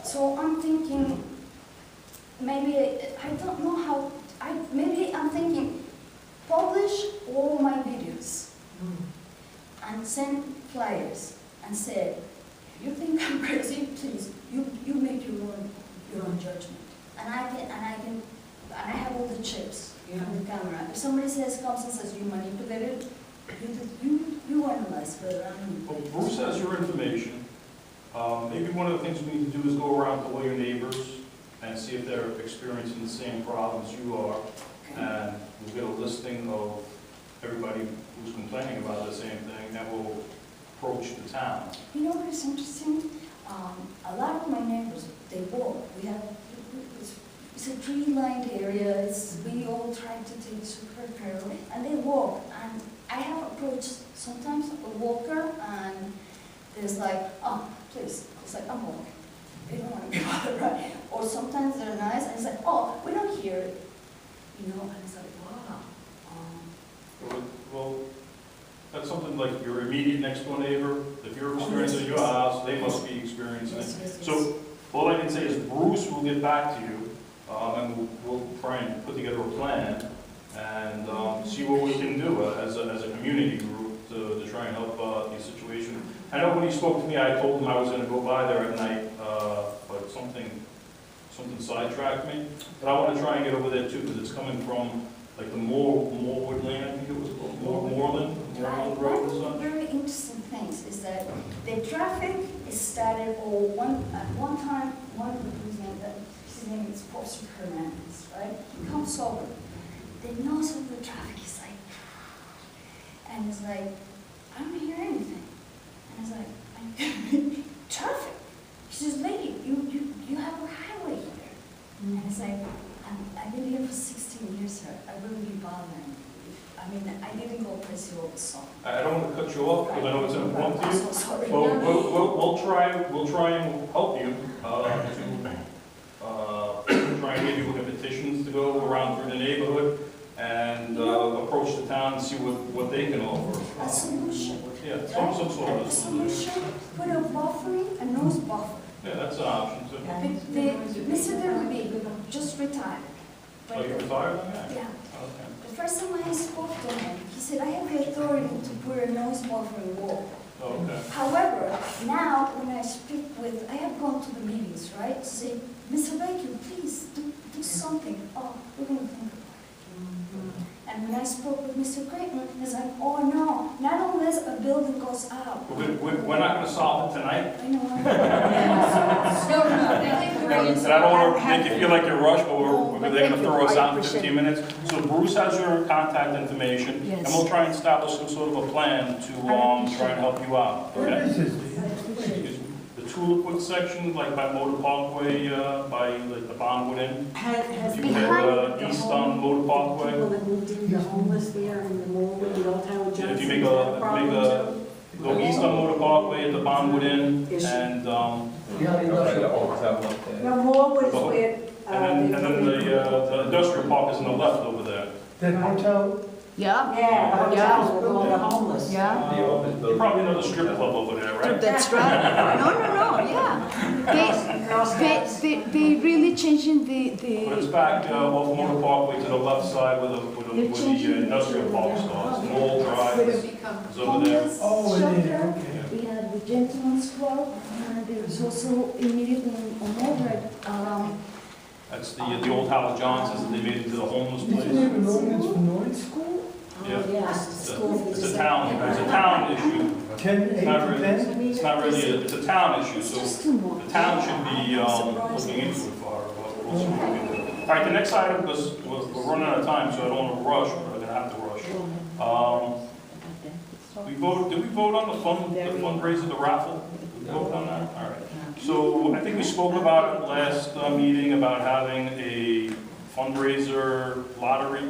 So I'm thinking, maybe, I don't know how, maybe I'm thinking, publish all my videos and send flyers and say, if you think I'm crazy, please, you make your own judgment. And I have all the chips on the camera. If somebody comes and says you manipulated, you analyze whether I'm Well, Bruce has your information. Maybe one of the things we need to do is go around to all your neighbors and see if they're experiencing the same problems you are. And we'll get a listing of everybody who's complaining about the same thing, and we'll approach the town. You know what is interesting? A lot of my neighbors, they walk. It's a tree-lined area. We all try to take super care, and they walk. And I have approached sometimes a walker, and there's like, oh, please. It's like, I'm walking. They don't want to be bothered, right? Or sometimes they're nice, and it's like, oh, we don't hear it. You know, and it's like, wow. Well, that's something like your immediate next door neighbor. If you're experiencing your house, they must be experiencing it. So all I can say is Bruce will get back to you, and we'll try and put together a plan and see what we can do as a community group to try and help the situation. I know when he spoke to me, I told him I was going to go by there at night, but something something sidetracked me. But I want to try and get over there too, because it's coming from like the Moorwood land, I think it was called, Moorland Road or One something. very interesting things is that the traffic is started, or at one time, one of the presidents, his name is Post Hernandez, right? He comes over, the nose of the traffic is like, and it's like, I don't hear anything. And it's like, traffic. He says, lady, you have a highway here. And it's like, I've been here for 16 years, sir. I wouldn't be bothering. I mean, I didn't go crazy over the song. I don't want to cut you off, because I know it's important to you. I'm so sorry. We'll try and help you to try and get you the petitions to go around through the neighborhood and approach the town and see what they can offer. A solution. Yeah, some sort of A solution, put a buffering, a nose buffer. Yeah, that's an option too. Mr. Derby just retired. Oh, you retired? Yeah. Okay. The first time I spoke to him, he said, I have the authority to put a noise buffering wall. Okay. However, now when I speak with, I have gone to the meetings, right? To say, Mr. Baker, please do something. Oh, we're going to think about it. And when I spoke with Mr. Creighton, he's like, oh no, not unless a building goes out. We're not going to solve it tonight. I know. And I don't want to make you feel like you're rushed, but they're going to throw us out in 15 minutes. So Bruce has your contact information, and we'll try and establish some sort of a plan to try and help you out. Okay? The Tulipwood section, like by Motor Parkway, by like the Bondwood Inn. Has You been head east on Motor Parkway. people that moved in, the homeless there in the mall, the old town of Yeah, if you Johnson. make go east on Motor Parkway at the Bondwood Inn, and No, Morewood is where, and then the industrial park is on the left over there. That hotel? Yeah. yeah, the hotel with all the homeless. Yeah. You probably know the strip club over there, right? That's right. No, yeah. They really changing But it's back off Motor Parkway to the left side where the industrial park starts. Knoll Drive is over there. Homeless shelter, okay. we have the gentleman's club, and there's also immediately on Mildred, That's the old Howard Johnson's that they made into the homeless Did you place. have an ordinance for noise school? Yeah. Yes, It's a town issue. 10, 8 It's not to really, 10? it's not really, it's a town issue, so the town should be looking into it for it, but we'll see what we can do. All right, the next item, because we're running out of time, so I don't want to rush, but we're going to have to rush. Did we vote on the fundraiser, the raffle? Did we vote on that? All right. So I think we spoke about it last meeting, about having a fundraiser lottery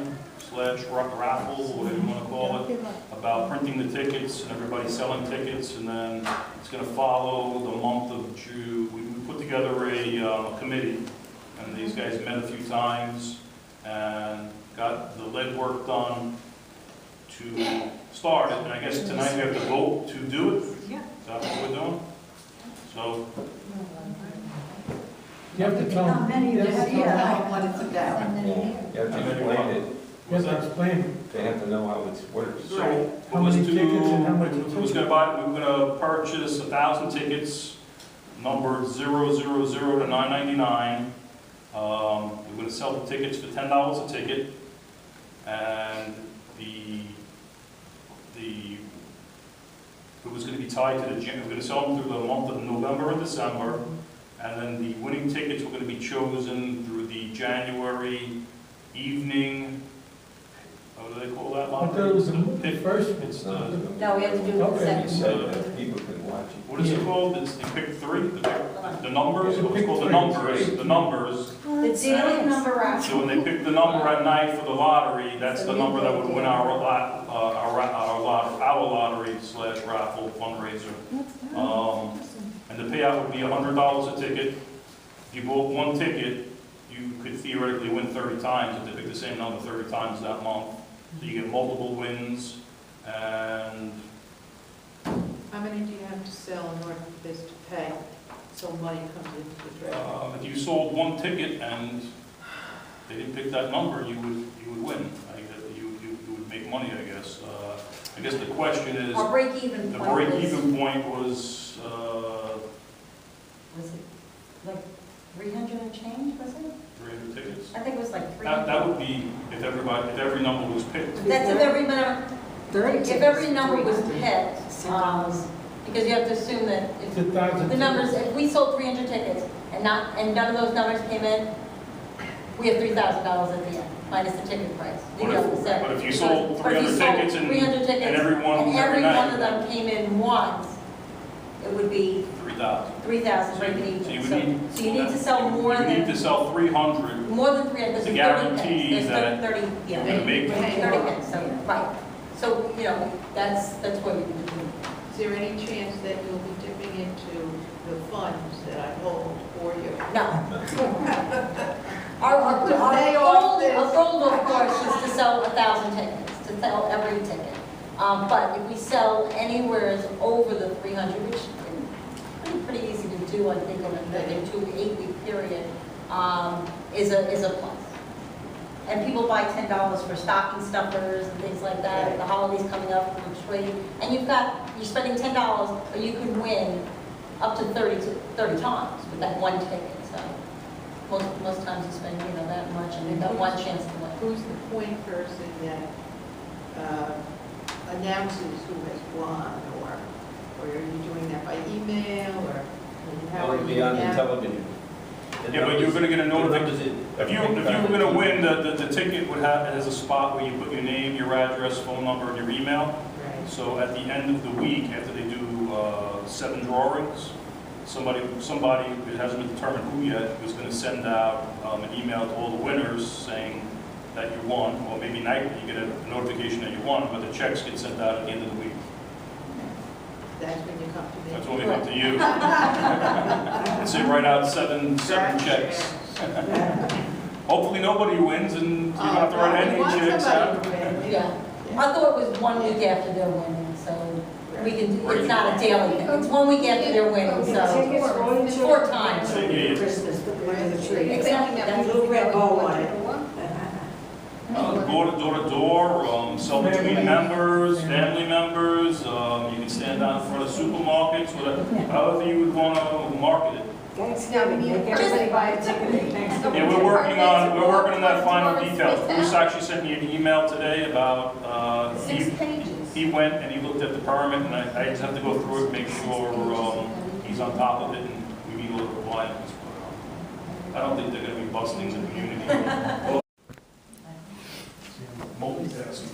/ raffle, whatever you want to call it, about printing the tickets and everybody selling tickets, and then it's going to follow the month of June. We put together a committee, and these guys met a few times and got the lead work done to start it. And I guess tonight we have to vote to do it. Yeah. Is that what we're doing? So, You have to tell them. Many of us You what it's about. You have to explain it. have to explain it. They have to know how it works. So Right. it How was many tickets and how much we it was took? we were gonna purchase 1,000 tickets, numbered 000 to 999. We're gonna sell the tickets for $10 a ticket, and it was gonna be tied to we're gonna sell them through the month of November and December, and then the winning tickets were gonna be chosen through the January evening. What do they call that? I thought it was the Pick- first. It's the, No, we have to do the Okay. You second. said that people could watch it. what is it called? It's the pick three, the numbers, Yeah, it was pick called the three. numbers. It's the only number raffle. So when they pick the number at night for the lottery, that's the number that would win our lottery / raffle fundraiser. And the payout would be $100 a ticket. If you bought one ticket, you could theoretically win 30 times if they pick the same number 30 times that month. So you get multiple wins, and How many do you have to sell in order for this to pay, so money comes into the treasury? if you sold one ticket and they didn't pick that number, you would win. You would make money, I guess. I guess the question is, Our break-even the point was, break-even point was, was it like 300 and change, was it? 300 tickets? I think it was like 300. That would be if every number was picked. That's if every number, if every number was picked, because you have to assume that if the numbers, if we sold 300 tickets and none of those numbers came in, we have $3,000 at the end, minus the ticket price. But if you sold 300 tickets and every one of them came in once, it would be 3,000. 3,000 for each. So you need to sell more than. You need to sell 300. More than 300. To guarantee that 30, yeah. you're gonna make 30 pence, so, right. So, you know, that's what we can do. Is there any chance that you'll be dipping into the funds that I hold for you? No. Our goal, of course, is to sell 1,000 tickets, to sell every ticket. But if we sell anywhere over the 300, which is pretty easy to do, I think, on a 2 to 8 week period, is a plus. And people buy $10 for stocking stuffers and things like that. The holidays coming up, which way, and you're spending $10, but you can win up to 30 times with that one ticket. So most times you spend that much, and you've got one chance to win. Who's the point person that announces who has won, or are you doing that by email, or how are you doing on the that? television. Yeah, but you're going to get a notification. If you were going to win, the ticket would have has a spot where you put your name, your address, phone number, and your email. Right. So at the end of the week, after they do 7 drawings, somebody it hasn't been determined who yet is going to send out an email to all the winners saying that you won, or maybe nightly you get a notification that you won, but the checks get sent out at the end of the week. That's when you come to me. That's when we come to you. And say write out seven checks. Hopefully nobody wins and you don't have to write any checks out. Yeah. I thought it was 1 week after their winning, so we can. It's not a daily thing. It's 1 week after their winning, so 4 times. Christmas, put them under the tree. Exactly. That little red bow on it. Door to door, sell between members, family members. You can stand out in front of supermarkets, however you would want to market it. Thanksgiving, make everybody buy a ticket. Yeah, we're working on that final details. Bruce actually sent me an email today about 6 pages. he went and he looked at the permit, and I just have to go through it, make sure he's on top of it, and we meet all the requirements. But I don't think they're going to be busting the community. Multitasking.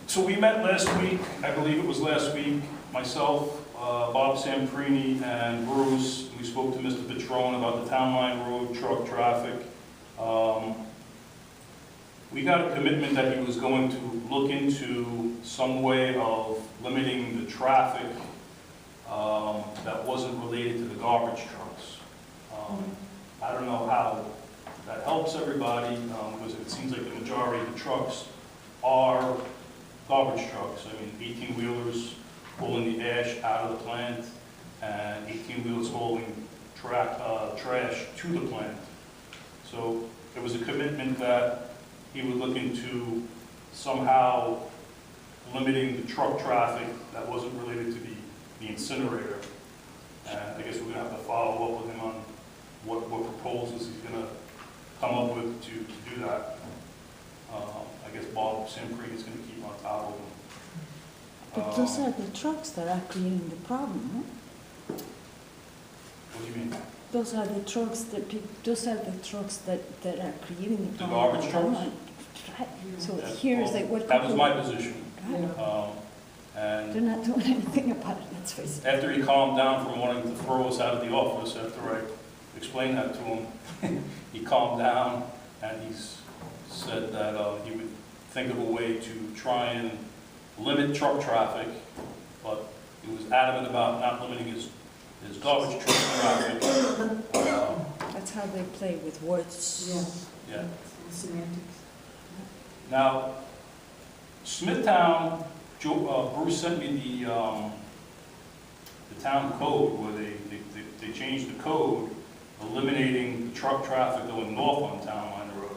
So we met last week, I believe it was last week, myself, Bob Samprini, and Bruce. We spoke to Mr. Petrone about the Town Line Road truck traffic. We got a commitment that he was going to look into some way of limiting the traffic that wasn't related to the garbage trucks. I don't know how that helps everybody, because it seems like the majority of the trucks are garbage trucks. I mean, 18-wheelers pulling the ash out of the plant, and 18-wheelers hauling trash to the plant. So there was a commitment that he would look into somehow limiting the truck traffic that wasn't related to the incinerator. And I guess we're going to have to follow up with him on what proposals he's going to come up with to do that. I guess Bob Samprini is going to keep on top of him. But those are the trucks that are creating the problem, huh? What do you mean? Those are the trucks that are creating the problem. The garbage trucks? Right. So Yeah, here is well, like what. that was my position. Right. And They're not doing anything about it, let's face it. after he calmed down from wanting to throw us out of the office, after I explained that to him, he calmed down and he's said that he would think of a way to try and limit truck traffic, but he was adamant about not limiting his garbage truck traffic. That's how they play with words. Yeah. Semantics. Now, Smithtown, Bruce sent me the town code where they changed the code, eliminating the truck traffic going north on Town Line Road.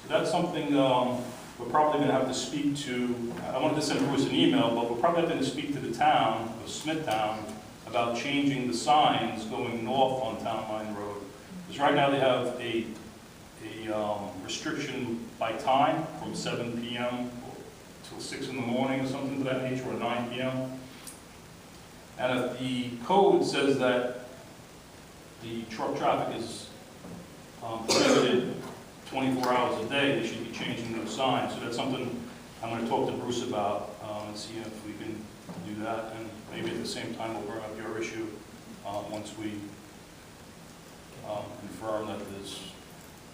So that's something we're probably going to have to speak to. I wanted to send Bruce an email, but we're probably going to speak to the town of Smithtown about changing the signs going north on Town Line Road. Because right now they have a restriction by time from 7 p.m. till 6 in the morning or something to that nature, or 9 p.m. And if the code says that the truck traffic is prohibited 24 hours a day, they should be changing those signs. So that's something I'm going to talk to Bruce about and see if we can do that. And maybe at the same time we'll bring up your issue once we confirm that there's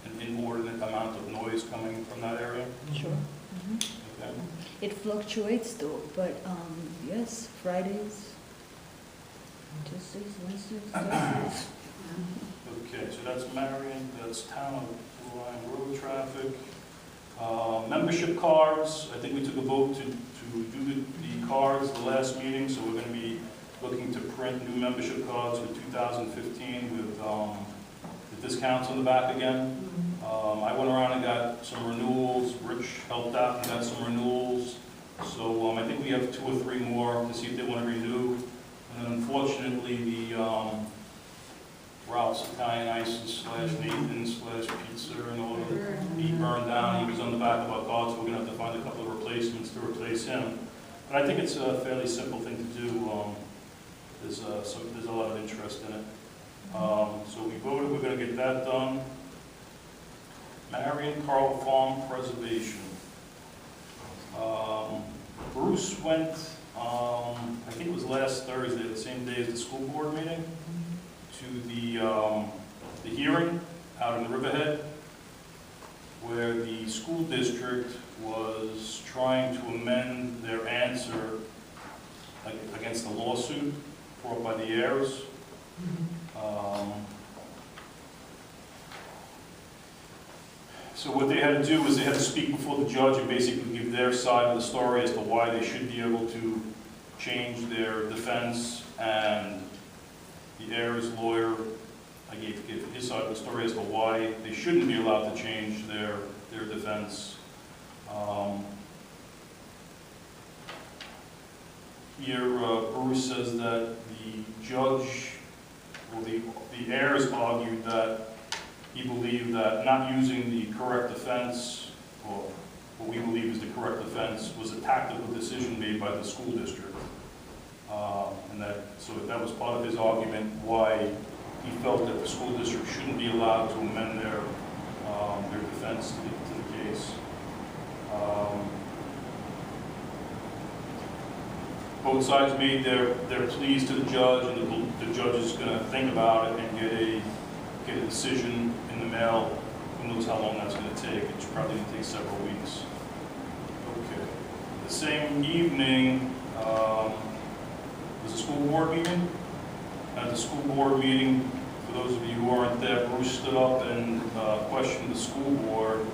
an inordinate amount of noise coming from that area. Sure. Okay. It fluctuates though, but yes, Fridays, Tuesdays, Wednesdays, Thursdays. Okay, so that's Marion, that's Town Line Road traffic. Membership cards, I think we took a vote to do the cards the last meeting, so we're going to be looking to print new membership cards for 2015 with the discounts on the back again. I went around and got some renewals. Rich helped out and got some renewals. So I think we have 2 or 3 more to see if they want to renew. And then unfortunately the Ralph's Italian Ices / Nathan's / Pizza and all of it, he burned down. He was on the back of our cards, so we're going to have to find a couple of replacements to replace him. But I think it's a fairly simple thing to do. There's a lot of interest in it. So we voted, we're going to get that done. Marion Carl Farm Preservation. Bruce went, I think it was last Thursday, the same day as the school board meeting, to the hearing out in the Riverhead, where the school district was trying to amend their answer against the lawsuit brought by the heirs. So what they had to do was they had to speak before the judge and basically give their side of the story as to why they should be able to change their defense, and the heirs lawyer, I gave his side of the story as to why they shouldn't be allowed to change their defense. Here, Bruce says that the judge, or the heirs argued that he believed that not using the correct defense, or what we believe is the correct defense, was a tactical decision made by the school district. And so that was part of his argument why he felt that the school district shouldn't be allowed to amend their defense to the case. Both sides made their pleas to the judge, and the judge is going to think about it and get a decision in the mail. Who knows how long that's going to take? It's probably going to take several weeks. Okay. The same evening was a school board meeting. At the school board meeting, for those of you who aren't there, Bruce stood up and questioned the school board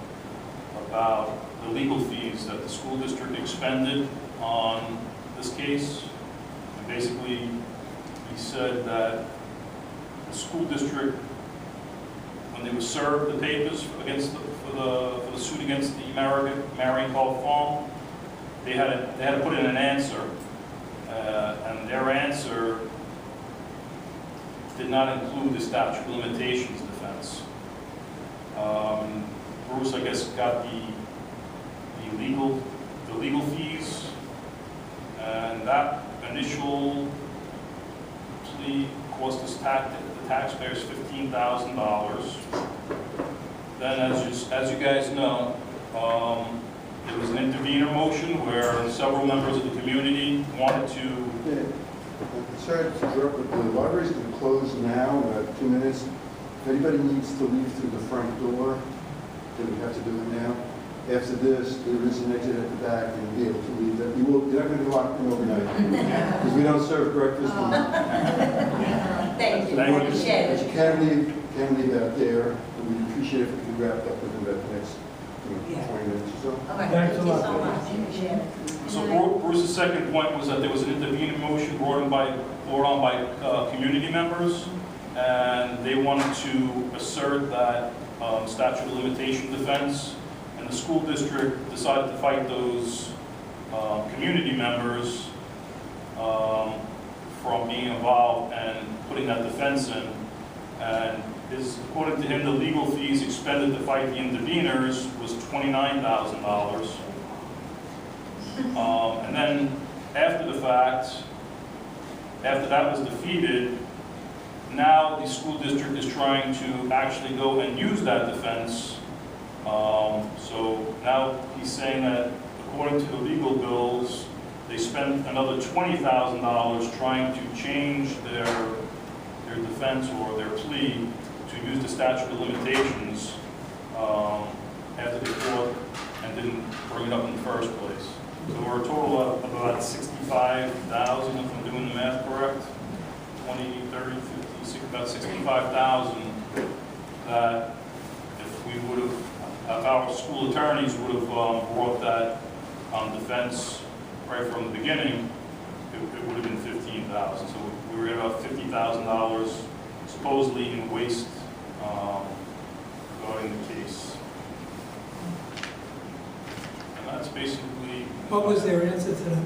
about the legal fees that the school district expended on this case. And basically, he said that the school district, when they were served the papers against for the suit against the Marion Carl Farm, they had to put in an answer, and their answer did not include the statute of limitations defense. Bruce, I guess, got the legal fees, and that initial plea cost us the taxpayers $15,000. Then, as you guys know, there was an intervenor motion where several members of the community wanted to. Sorry to interrupt, but the library's going to close now in about 2 minutes. If anybody needs to leave through the front door, then we have to do it now. After this, there is an exit at the back, and you'll be able to leave. You're not going to be locked in overnight, because we don't serve breakfast. Thank you. So Appreciate it. you can leave out there. We'd appreciate it if we could wrap up within about the next 20 minutes or so. Okay. Thanks a Thank you lot. so much. Appreciate it. So Bruce's second point was that there was an intervening motion brought on by community members, and they wanted to assert that statute of limitation defense, and the school district decided to fight those community members from being involved and putting that defense in. And according to him, the legal fees expended to fight the interveners was $29,000. And then after the fact, after that was defeated, now the school district is trying to actually go and use that defense. So now he's saying that according to the legal bills, they spent another $20,000 trying to change their defense or their plea to use the statute of limitations after they fought and didn't bring it up in the first place. So we're a total of about $65,000, if I'm doing the math correct. 20, 30, 50, about $65,000 that if we would have, our school attorneys would have brought that defense right from the beginning, it would have been $15,000. So we were at about $50,000 supposedly in waste regarding the case. And that's basically... What was their answer to that?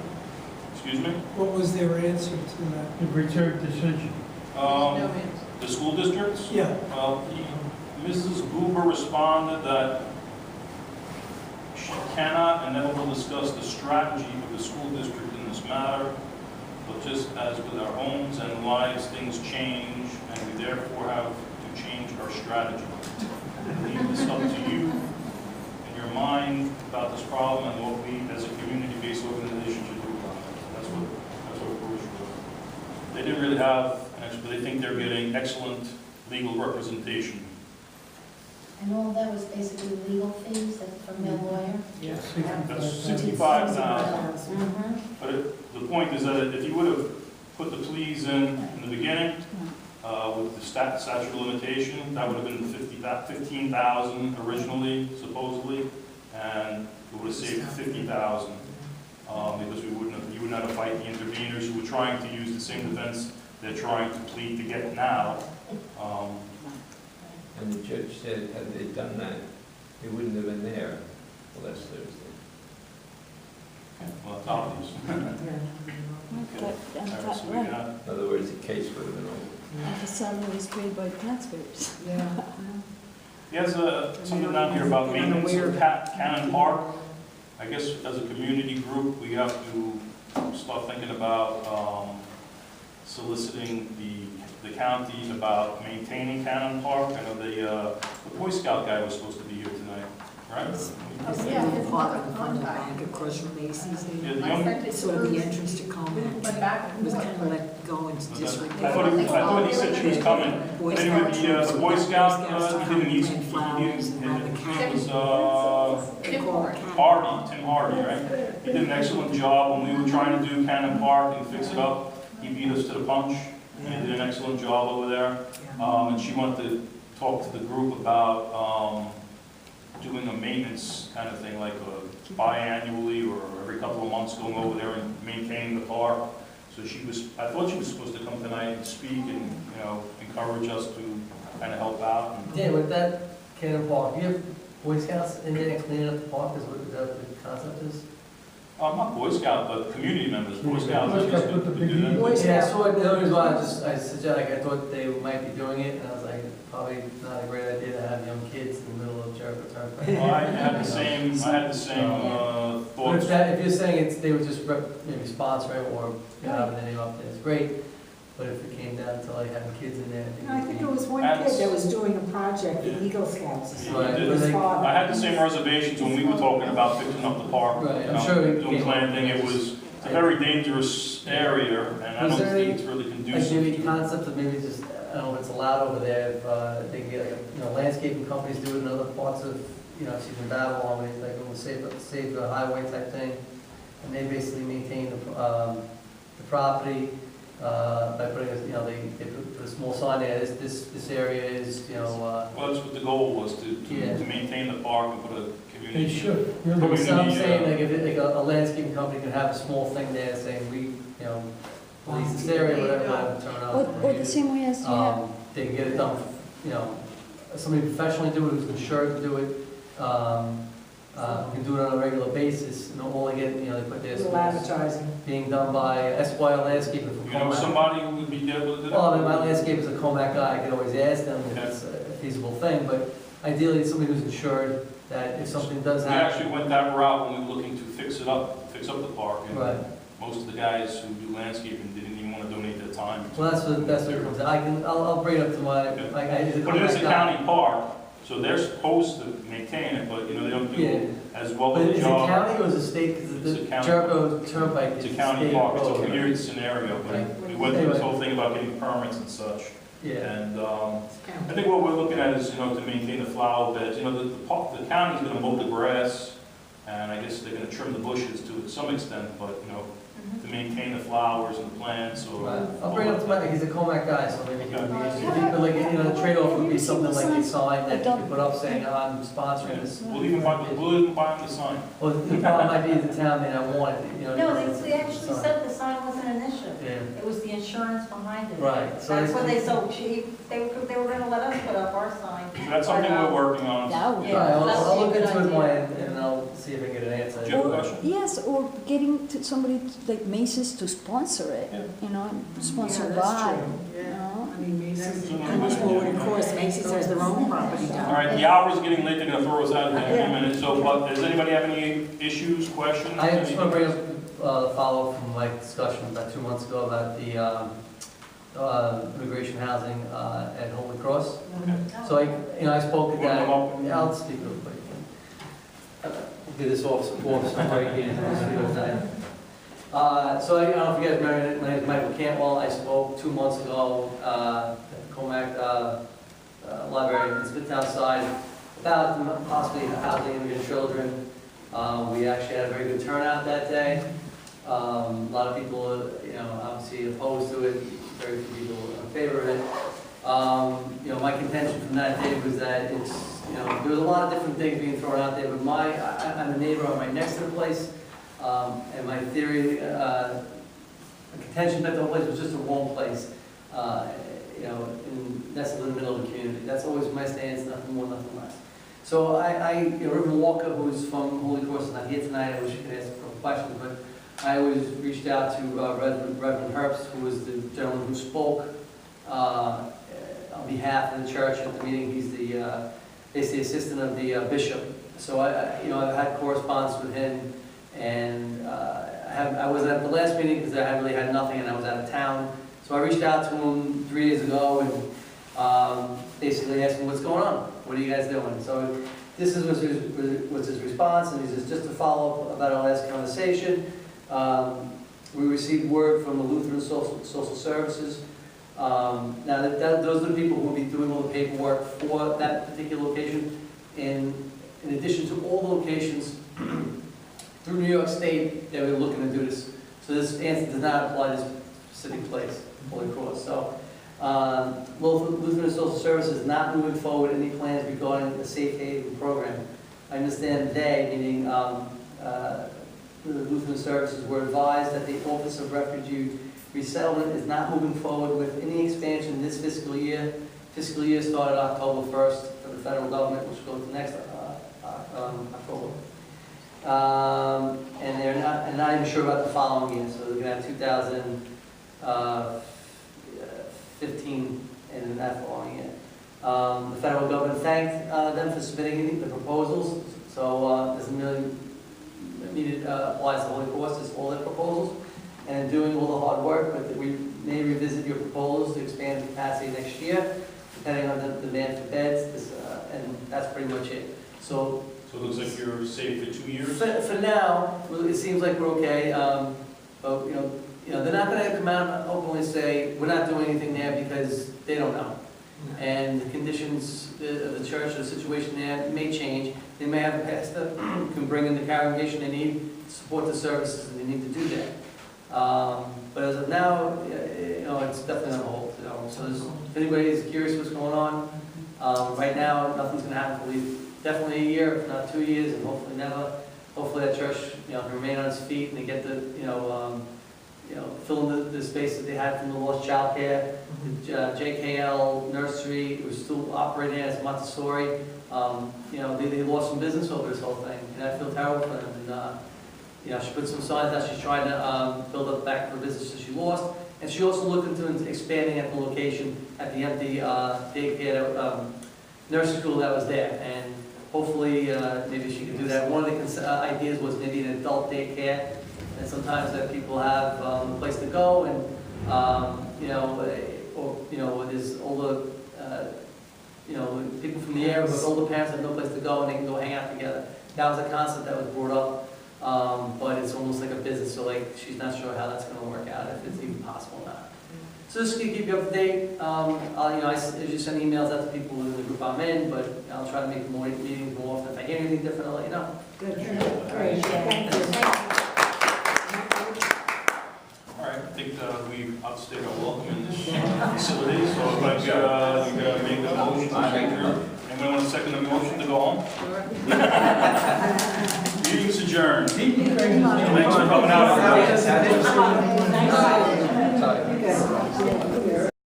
Excuse me? What was their answer to that? The reserve decision. The school districts? Yeah. Mrs. Buber responded that she cannot and never will discuss the strategy of the school district in this matter, but just as with our homes and lives, things change, and we therefore have to change our strategy. I leave this up to you in your mind about this problem and what we, as a community-based organization, should do about it. That's what Bruce wrote. They didn't really have, actually, they think they're getting excellent legal representation. And all that was basically legal fees from their lawyer? Yes. That's $65,000. But the point is that if you would have put the pleas in the beginning, with the statute of limitation, that would have been $15,000 originally, supposedly, and it would have saved $50,000 because you wouldn't have to fight the interveners who were trying to use the same defense they're trying to plead to get now. And the judge said, had they done that, they wouldn't have been there last Thursday. Well, it's obvious. In other words, the case would have been over. And the salary is paid by taxpayers. Yeah. He has something down here about maintenance of Cannon Park. I guess as a community group, we have to start thinking about soliciting the county about maintaining Cannon Park. I know the Boy Scout guy was supposed to be here tonight, right? The park in front of the bank across from Macy's. Sort of the entrance to Commack. It was kind of let go into disrepair. I thought he said she was coming. Anyway, the Boy Scout, he didn't need it was Tim Hardy, right? He did an excellent job when we were trying to do Cannon Park and fix it up. He beat us to the punch, and he did an excellent job over there. And she wanted to talk to the group about doing a maintenance kind of thing, like biannually or every couple of months, going over there and maintaining the park. So I thought she was supposed to come tonight and speak and, encourage us to kind of help out. Yeah, with that Cannon Park, do you have Boy Scouts in there cleaning up the park, is what the concept is? Not Boy Scout, but community members. Boy Scouts are supposed to do that. Yeah, so the only reason why I suggested, I thought they might be doing it, and I was like, probably not a great idea to have young kids in the middle of Jericho Turnpike. Well, I had the same thoughts. But if you're saying they would just maybe sponsor it or having their name up there, it's great. But if it came down to like having kids in there, I think there was one kid that was doing a project, the Eagle Scouts. I had the same reservations when we were talking about fixing up the park. Right, I'm sure doing planting. It was a very dangerous area, and I don't think it's really conducive. Like maybe concept of maybe just, I don't know if it's allowed over there, if they can get like, landscaping companies do it in other parts of, if she's in Babylon, like save the highway type thing, and they basically maintain the property. By putting, they put a small sign there. This area is, Well, that's what the goal was to maintain the park and put a community. They should. So I'm saying, like, if a landscaping company could have a small thing there saying we, police this area, whatever, turn on. Or the same way as you have. They can get it done. Somebody professionally do it, who's insured to do it. who can do it on a regular basis, all they get, they put their Little advertising. being done by Esquire Landscaping from You know Comack. somebody who would be able to do that? Well, I mean, my landscaper is a Comack guy, I could always ask them if it's a feasible thing, but ideally, it's somebody who's insured, that if something does We happen. actually went that route when we were looking to fix up the park. And Right. most of the guys who do landscaping didn't even want to donate their time. Well, that's what it comes out. I'll bring it up to my, like, I But it is a county park, so they're supposed to maintain it, but, they don't do as well But as a is it job. county or is it state? Because It's a the county Jericho Turnpike is It's a state county park, it's a road, right? weird scenario, but Right. we went through this whole thing about getting permits and such. Yeah. And I think what we're looking at is, to maintain the flower beds. The county's gonna mow the grass, and I guess they're gonna trim the bushes to some extent, but, to maintain the flowers and the plants or. Right. I'll bring it up to Mike, he's a Comack guy, so maybe he would be Okay. interested. But like, the trade-off would be something like a sign that you could put up saying, I'm sponsoring this. We'll even buy them the sign. Well, the problem might be the town may not want it, No, they actually sign. said the sign wasn't an issue. Yeah. It was the insurance behind it. Right. So That's it's- what they were gonna let us put up our sign. So that's something we're working on. That would Yeah. Right, that's I'll look a good into it idea. more and I'll see if I can get an answer. Do you have a Or, question? yes, or getting to somebody like Macy's to sponsor it, sponsor Yeah, that's by, true. you know. I mean, Macy's, how much more would it cost? Macy's has their own property down. All right, the hour's getting late, they're gonna throw us out in a minute, so, but does anybody have any issues, questions? I just want to bring up the follow-up from my discussion about 2 months ago about the immigration housing at Holy Cross. So I spoke at that, I'll speak real quick. I'll get this off some break here. So I don't know if you guys remember, my name is Michael Cantwell. I spoke 2 months ago at the Commack Library in Smithtown side about possibly housing immigrant children. We actually had a very good turnout that day. A lot of people, obviously opposed to it. Very few people in favor of it. My contention from that day was that there was a lot of different things being thrown out there, but I'm a neighbor, I'm right next to the place, and my theory, the contention that the whole place was just a wrong place, nestled in the middle of the community. That's always my stance, nothing more, nothing less. So Reverend Walker, who's from Holy Cross, is not here tonight. I wish you could ask a questions, but I always reached out to Reverend Herbst, who was the gentleman who spoke on behalf of the church at the meeting. He's the assistant of the bishop. So I've had correspondence with him, and I was at the last meeting because I really had nothing, and I was out of town. So I reached out to him 3 days ago and basically asked him what's going on. What are you guys doing? So this was his response, and he says, just to follow up about our last conversation. We received word from the Lutheran Social Services. Now, those are the people who will be doing all the paperwork for that particular location. In addition to all the locations through New York State, they were looking to do this. So this answer does not apply to this specific place, Holy Cross. So Lutheran Social Services is not moving forward any plans regarding the Safe Haven program. I understand they, meaning the Lutheran Services, were advised that the Office of Refugee Resettlement is not moving forward with any expansion this fiscal year. Fiscal year started October 1st for the federal government, which goes to next October. And they're not even sure about the following year, so they're going to have 2015 and that following year. The federal government thanked them for submitting the proposals, so doesn't really need applies to Holy Cross, it's all their proposals, and doing all the hard work, but we may revisit your proposals to expand the capacity next year, depending on the demand for beds, and that's pretty much it. So it looks like you're safe for 2 years? For now, it seems like we're okay, but they're not going to come out and openly say, we're not doing anything there because they don't know. And the conditions of the church or the situation there may change. They may have a pastor who can bring in the congregation they need to support the services, and they need to do that. But as of now, it's definitely on hold. So if anybody is curious what's going on, right now nothing's going to happen for definitely a year, if not 2 years, and hopefully never. Hopefully that church, can remain on its feet and they get the, fill in the space that they had from the lost childcare. The JKL nursery, it was still operating as Montessori. They lost some business over this whole thing, and I feel terrible for them. And, she put some signs out. She's trying to build up back her business that she lost. And she also looked into expanding at the location at the empty daycare nursery school that was there. And hopefully, maybe she could do that. One of the ideas was maybe an adult daycare. And sometimes that people have a place to go, and there's older, people from the area with older parents have no place to go, and they can go hang out together. That was a concept that was brought up, but it's almost like a business, so like she's not sure how that's going to work out, if it's even possible or not. So just to keep you up to date, I just send emails out to people in the group I'm in, but I'll try to make more meetings more often. If I hear anything different, I'll let you know. Good. Great. Thank you. All right, I think we've outstayed our welcome in this facility, so if I could make a motion to adjourn. Anyone want to second the motion to go home? Meeting's adjourned. Thanks for coming out.